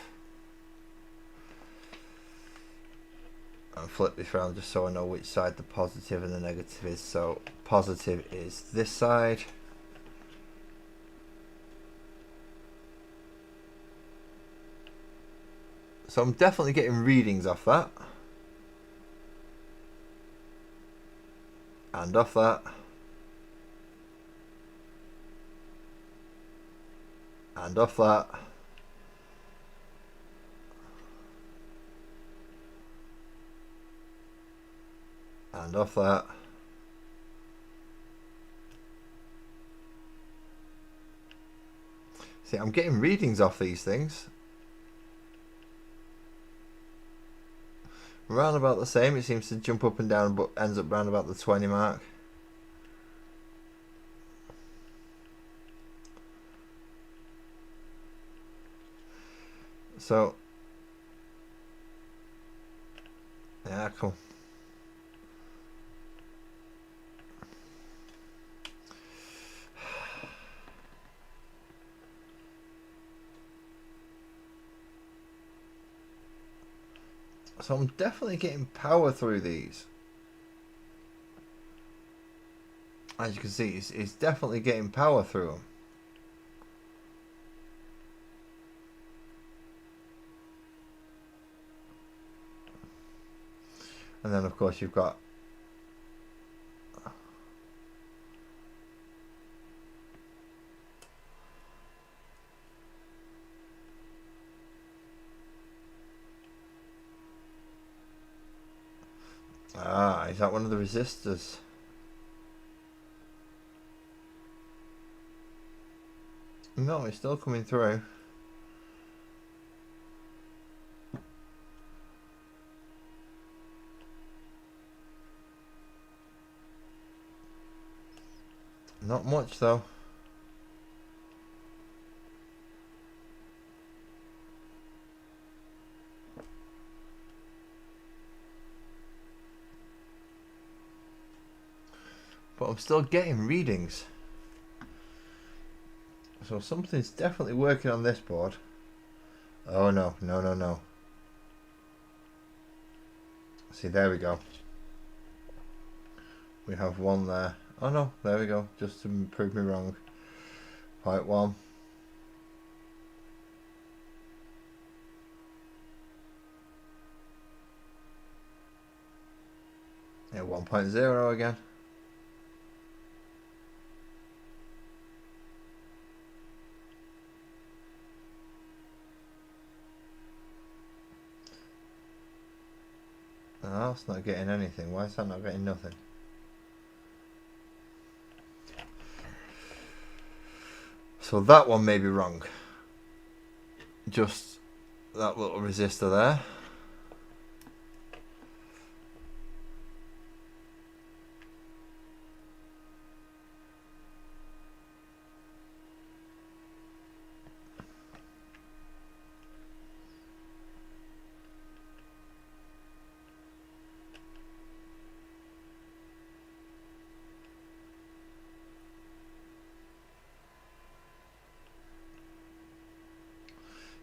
And flip this around just so I know which side the positive and the negative is. So positive is this side. So I'm definitely getting readings off that. And off that. And off that. And off that. See, I'm getting readings off these things. Round about the same. It seems to jump up and down, but ends up round about the 20 mark. So, yeah, cool. So I'm definitely getting power through these. As you can see, it's definitely getting power through them. And then of course you've got is that one of the resistors? No, it's still coming through. Not much though. But I'm still getting readings. So something's definitely working on this board. Oh no, no, no, no. See, there we go. We have one there. Oh no, there we go. Just to prove me wrong. 0.1. Yeah, 1.0 again. No, it's not getting anything. Why is that not getting nothing? So that one may be wrong. Just that little resistor there.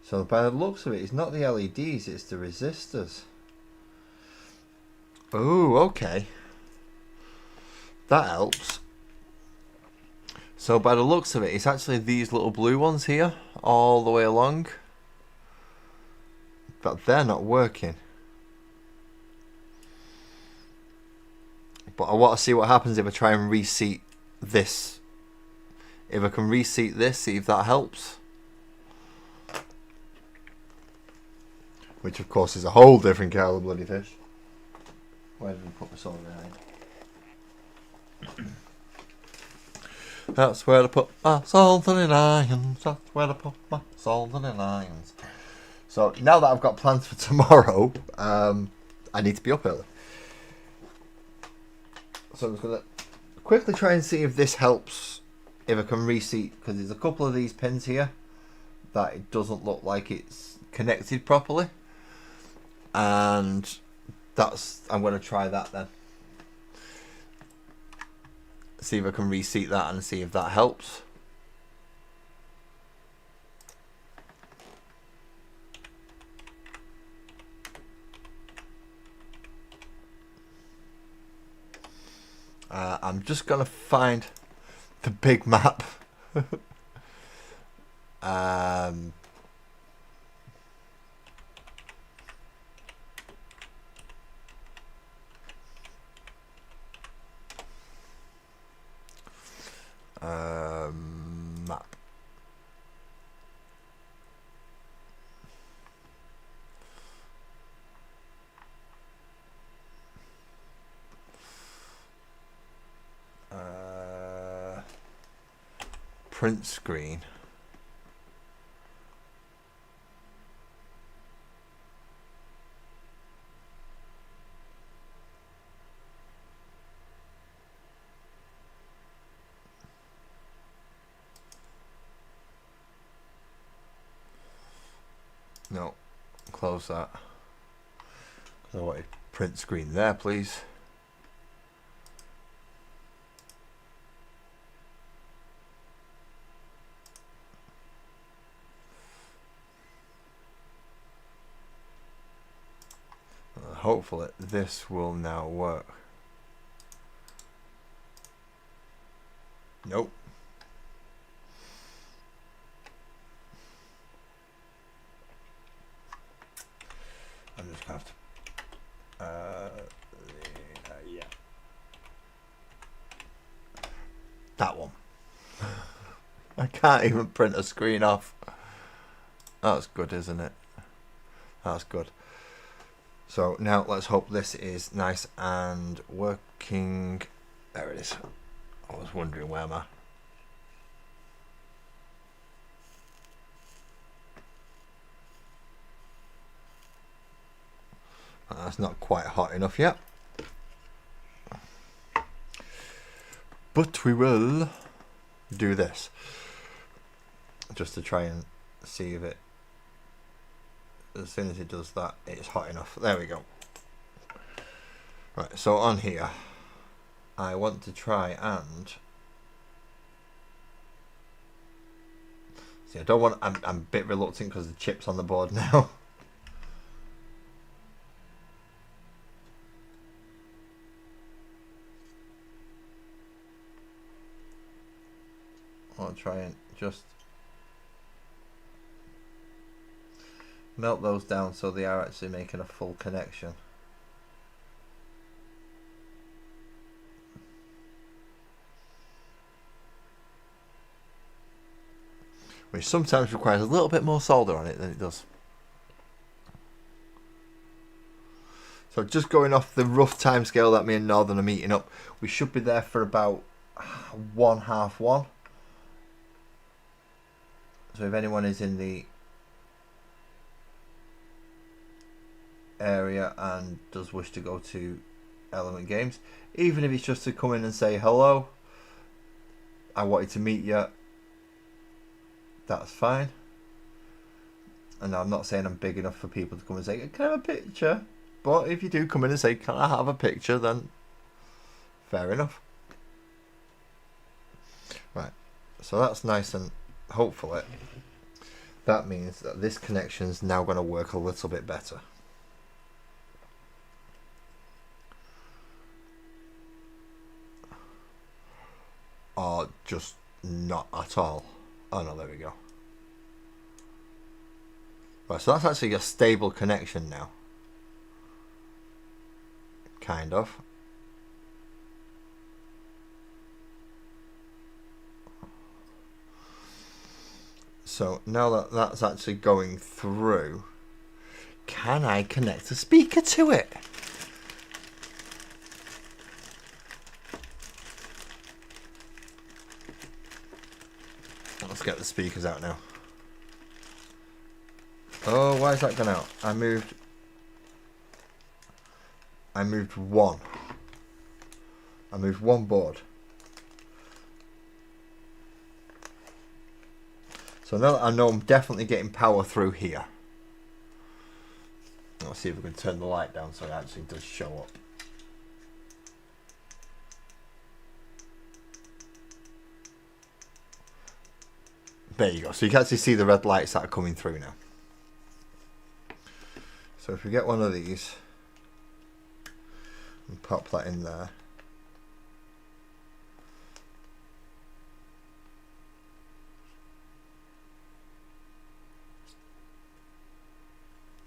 So by the looks of it, it's not the LEDs, it's the resistors. Oh, okay. That helps. So by the looks of it, it's actually these little blue ones here, all the way along. But they're not working. But I want to see what happens if I try and reseat this. If I can reseat this, see if that helps. Which of course is a whole different kettle of bloody fish. Where did we put the soldering iron? That's where I put my soldering irons. That's where I put my soldering irons. So now that I've got plans for tomorrow, I need to be up early. So I'm just going to quickly try and see if this helps. If I can reseat, because there's a couple of these pins here that it doesn't look like it's connected properly. And I'm going to try that then. See if I can reseat that and see if that helps. I'm just going to find the big map. Map. Print screen. No, close that. I wanted print screen there, please. Hopefully this will now work. Nope. I'm just gonna have to yeah, that one. I can't even print a screen off. That's good, isn't it? That's good. So now let's hope this is nice and working. There it is. I was wondering where am I? That's not quite hot enough yet. But we will do this. Just to try and see if it, as soon as it does that, it's hot enough. There we go. Right, so on here, I want to try and see. I don't want. I'm a bit reluctant because the chip's on the board now. I'll try and just melt those down so they are actually making a full connection. Which sometimes requires a little bit more solder on it than it does. So just going off the rough time scale that me and Northern are meeting up, we should be there for about 1:30. So if anyone is in the area and does wish to go to Element Games, even if it's just to come in and say hello, I wanted to meet you, that's fine. And I'm not saying I'm big enough for people to come and say, can I have a picture? But if you do come in and say, can I have a picture, then fair enough. Right, so that's nice, and hopefully that means that this connection's now going to work a little bit better. Or just not at all. Oh no, there we go. Right, so that's actually a stable connection now. Kind of. So now that that's actually going through, can I connect a speaker to it? Let's get the speakers out now. Oh, why is that gone out? I moved one. I moved one board. So now that I know I'm definitely getting power through here. Let's see if we can turn the light down so it actually does show up. There you go. So you can actually see the red lights that are coming through now. So if we get one of these and pop that in there.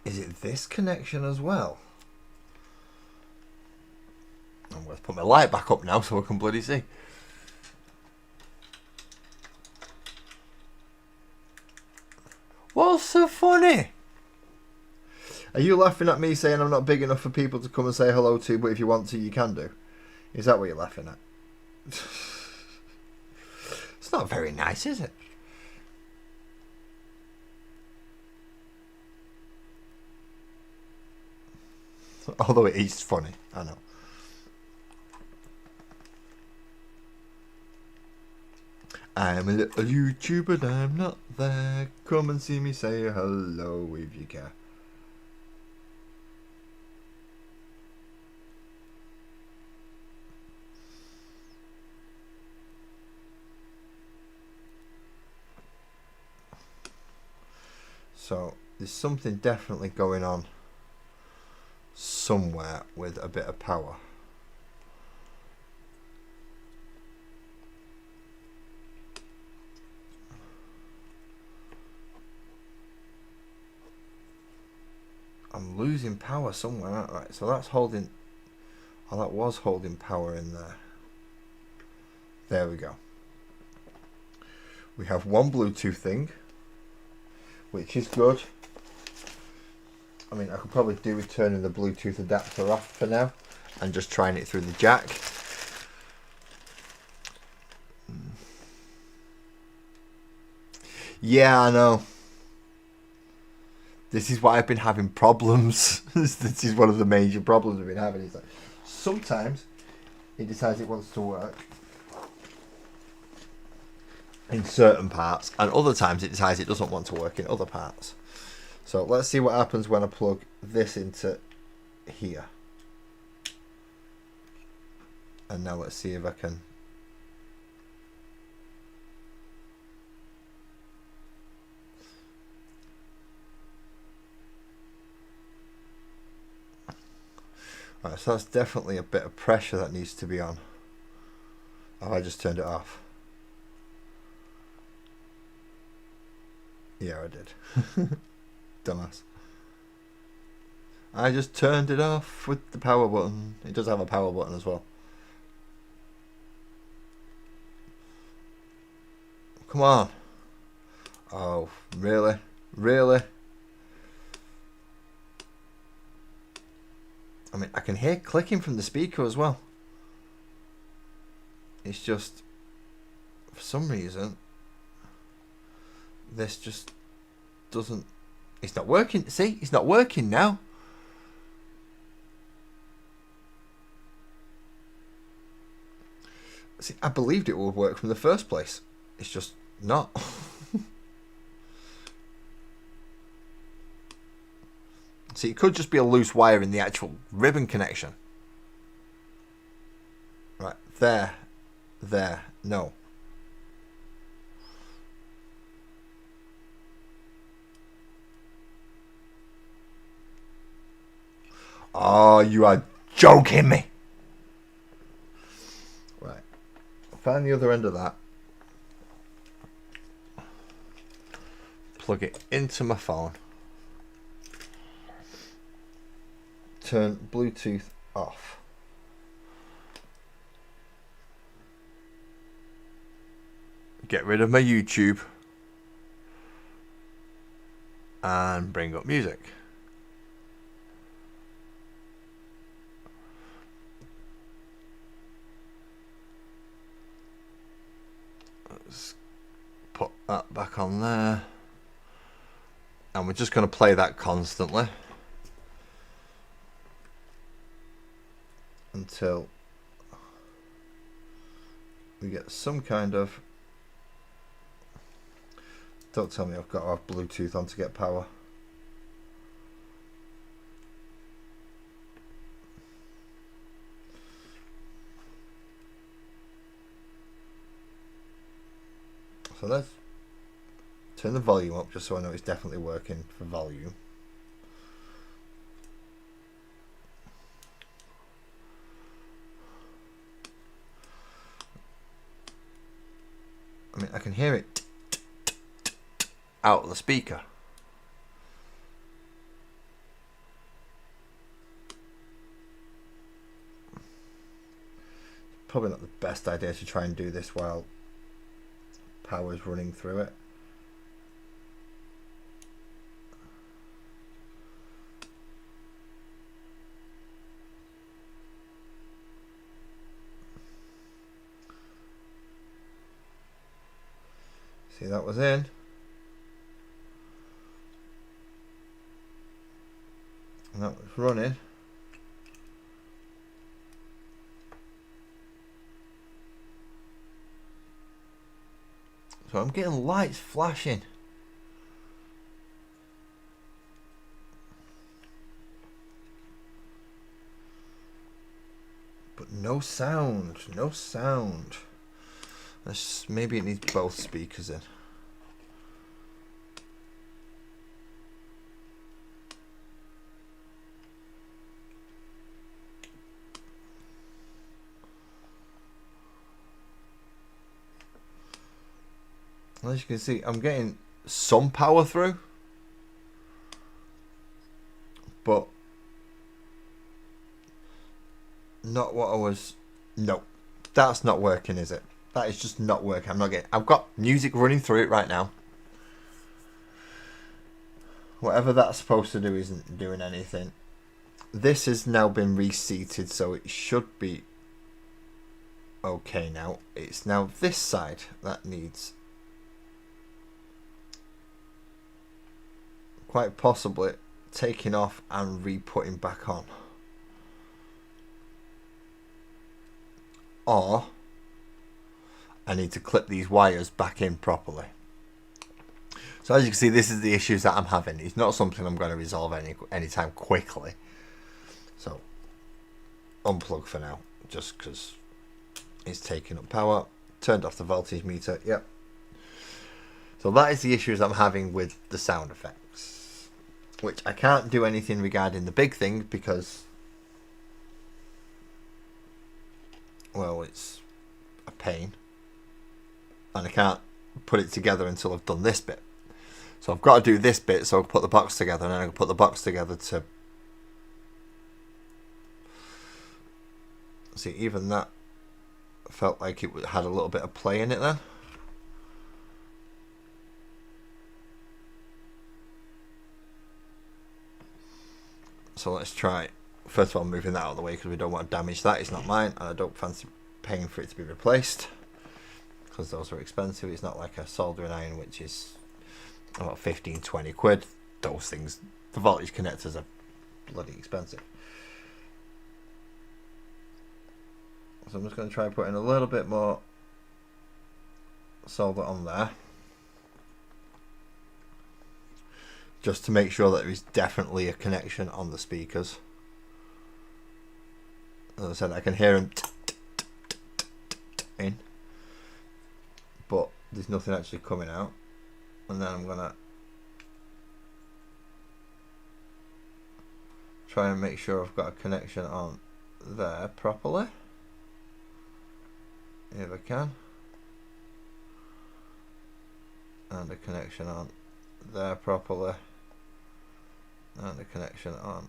Is it this connection as well? I'm going to put my light back up now so I can bloody see. What's so funny? Are you laughing at me saying I'm not big enough for people to come and say hello to, but if you want to, you can do? Is that what you're laughing at? It's not very nice, is it? Although it is funny, I know. I'm a little YouTuber and I'm not there. Come and see me say hello if you care. So there's something definitely going on somewhere with a bit of power. I'm losing power somewhere, aren't I? So that's holding, oh, that was holding power in there. There we go. We have one Bluetooth thing, which is good. I mean, I could probably do with turning the Bluetooth adapter off for now and just trying it through the jack. Yeah, I know. This is why I've been having problems. This is one of the major problems I've been having. Is like sometimes it decides it wants to work in certain parts, and other times it decides it doesn't want to work in other parts. So let's see what happens when I plug this into here. And now let's see if I can. Right, so that's definitely a bit of pressure that needs to be on. Oh, I just turned it off. Yeah, I did. Dumbass. I just turned it off with the power button. It does have a power button as well. Come on. Oh, really? Really? I mean, I can hear clicking from the speaker as well. It's just, for some reason, this just doesn't, it's not working. See, it's not working now. See, I believed it would work from the first place. It's just not. See, it could just be a loose wire in the actual ribbon connection. Right, there, no. Oh, you are joking me. Right, find the other end of that. Plug it into my phone. Turn Bluetooth off. Get rid of my YouTube. And bring up music. Let's put that back on there. And we're just going to play that constantly until we get some kind of... Don't tell me I've got to have Bluetooth on to get power. So let's turn the volume up just so I know it's definitely working for volume. I mean, I can hear it out of the speaker. Probably not the best idea to try and do this while power's running through it. See, that was in. And that was running. So I'm getting lights flashing. But no sound, no sound. Maybe it needs both speakers in. As you can see, I'm getting some power through, but not what I was. No, that's not working, is it? That is just not working. I'm not getting. I've got music running through it right now. Whatever that's supposed to do isn't doing anything. This has now been reseated, so it should be okay now. It's now this side that needs, quite possibly, taking off and re-putting back on. Or I need to clip these wires back in properly. So as you can see, this is the issues that I'm having. It's not something I'm going to resolve anytime quickly. So unplug for now, just because it's taking up power. Turned off the voltage meter. Yep. So that is the issues I'm having with the sound effects, which I can't do anything regarding the big thing because, well, it's a pain, and I can't put it together until I've done this bit. So I've got to do this bit so I can put the box together, and then I can put the box together to see. Even that felt like it had a little bit of play in it then. So let's try first of all, I'm moving that out of the way because we don't want to damage that. It's not mine, and I don't fancy paying for it to be replaced because those are expensive. It's not like a soldering iron, which is about 15-20 quid. Those things, the voltage connectors are bloody expensive. So I'm just going to try and put in a little bit more solder on there, just to make sure that there is definitely a connection on the speakers. As I said, I can hear them in, but there's nothing actually coming out. And then I'm gonna try and make sure I've got a connection on there properly, if I can, and a connection on there properly, and a connection on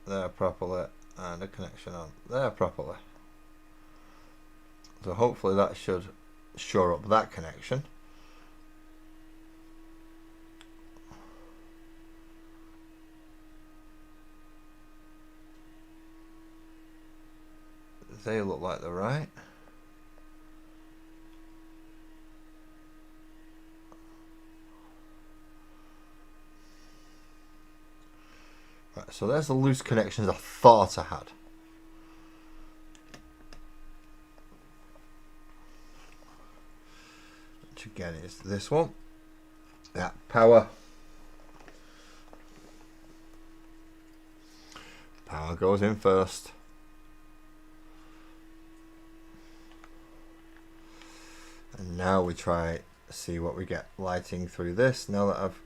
there properly, and a connection on there properly. So hopefully that should shore up that connection. They look like they're right. Right, so there's the loose connections I thought I had. Which again is this one. Yeah, power. Power goes in first. And now we try to see what we get lighting through this. Now that I've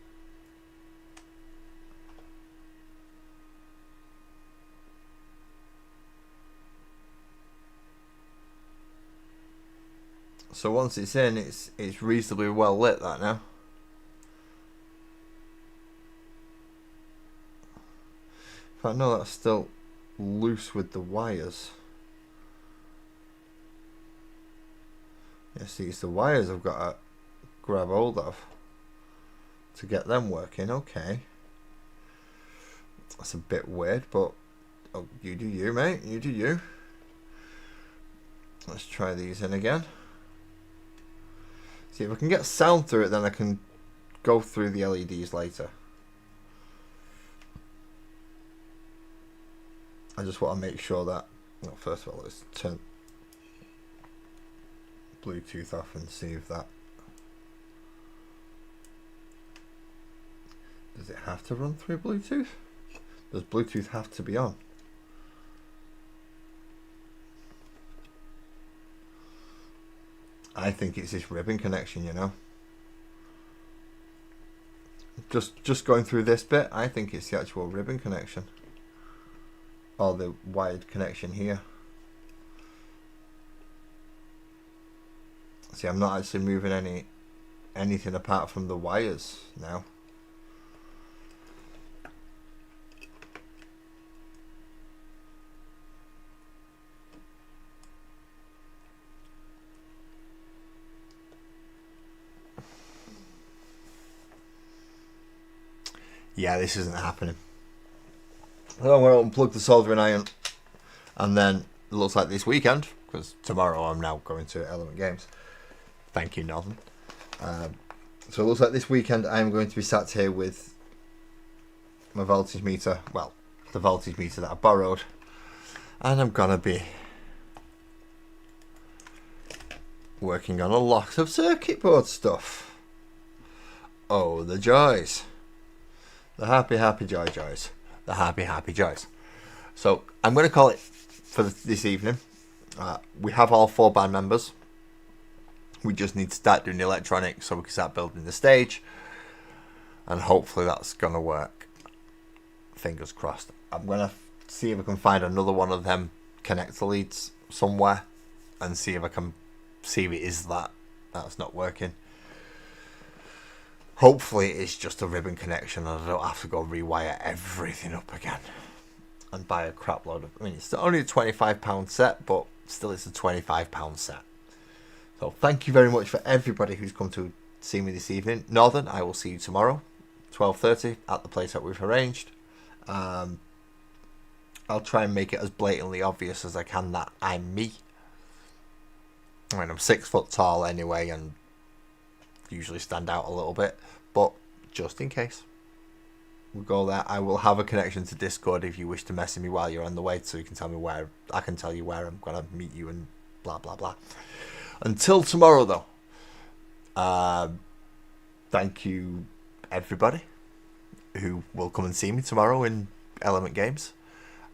so once it's in, it's reasonably well lit, that now. But I know that's still loose with the wires. Yeah, see, it's the wires I've got to grab hold of to get them working. Okay, that's a bit weird, but oh, you do you, mate. You do you. Let's try these in again. See if I can get sound through it, then I can go through the LEDs later. I just want to make sure that, well, first of all, let's turn Bluetooth off and see if that, does it have to run through Bluetooth? Does Bluetooth have to be on? I think it's this ribbon connection, you know. Just going through this bit, I think it's the actual ribbon connection, or the wired connection here. See, I'm not actually moving anything apart from the wires now. Yeah, this isn't happening. So I'm going to unplug the soldering iron, and then it looks like this weekend, because tomorrow I'm now going to Element Games. Thank you, Northern. So it looks like this weekend I'm going to be sat here with my voltage meter, well, the voltage meter that I borrowed, and I'm going to be working on a lot of circuit board stuff. Oh, the joys. The happy, happy joys. The happy, happy joys. So I'm going to call it for this evening. We have all 4 band members. We just need to start doing the electronics so we can start building the stage, and hopefully that's going to work. Fingers crossed. I'm going to see if I can find another one of them connector leads somewhere and see if I can see if it is that's not working. Hopefully it's just a ribbon connection and I don't have to go rewire everything up again and buy a crap load of, I mean, it's only a £25 set, but still it's a £25 set. So thank you very much for everybody who's come to see me this evening. Northern, I will see you tomorrow, 12:30 at the place that we've arranged. I'll try and make it as blatantly obvious as I can that I'm me. I mean, I'm 6 foot tall anyway, and usually stand out a little bit, but just in case, we'll go there. I will have a connection to Discord if you wish to message me while you're on the way, so you can tell me where. I can tell you where I'm gonna meet you and blah blah blah. Until tomorrow, though, thank you everybody who will come and see me tomorrow in Element Games.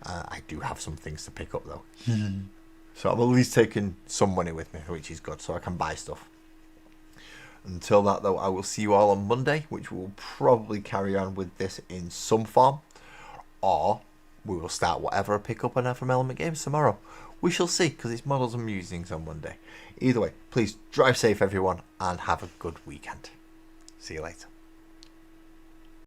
I do have some things to pick up though, so I'm at least taking some money with me, which is good, so I can buy stuff. Until that, though, I will see you all on Monday, which will probably carry on with this in some form, or we will start whatever I pick up on from Element Games tomorrow. We shall see, because it's models and musings on Monday. Either way, please drive safe, everyone, and have a good weekend. See you later.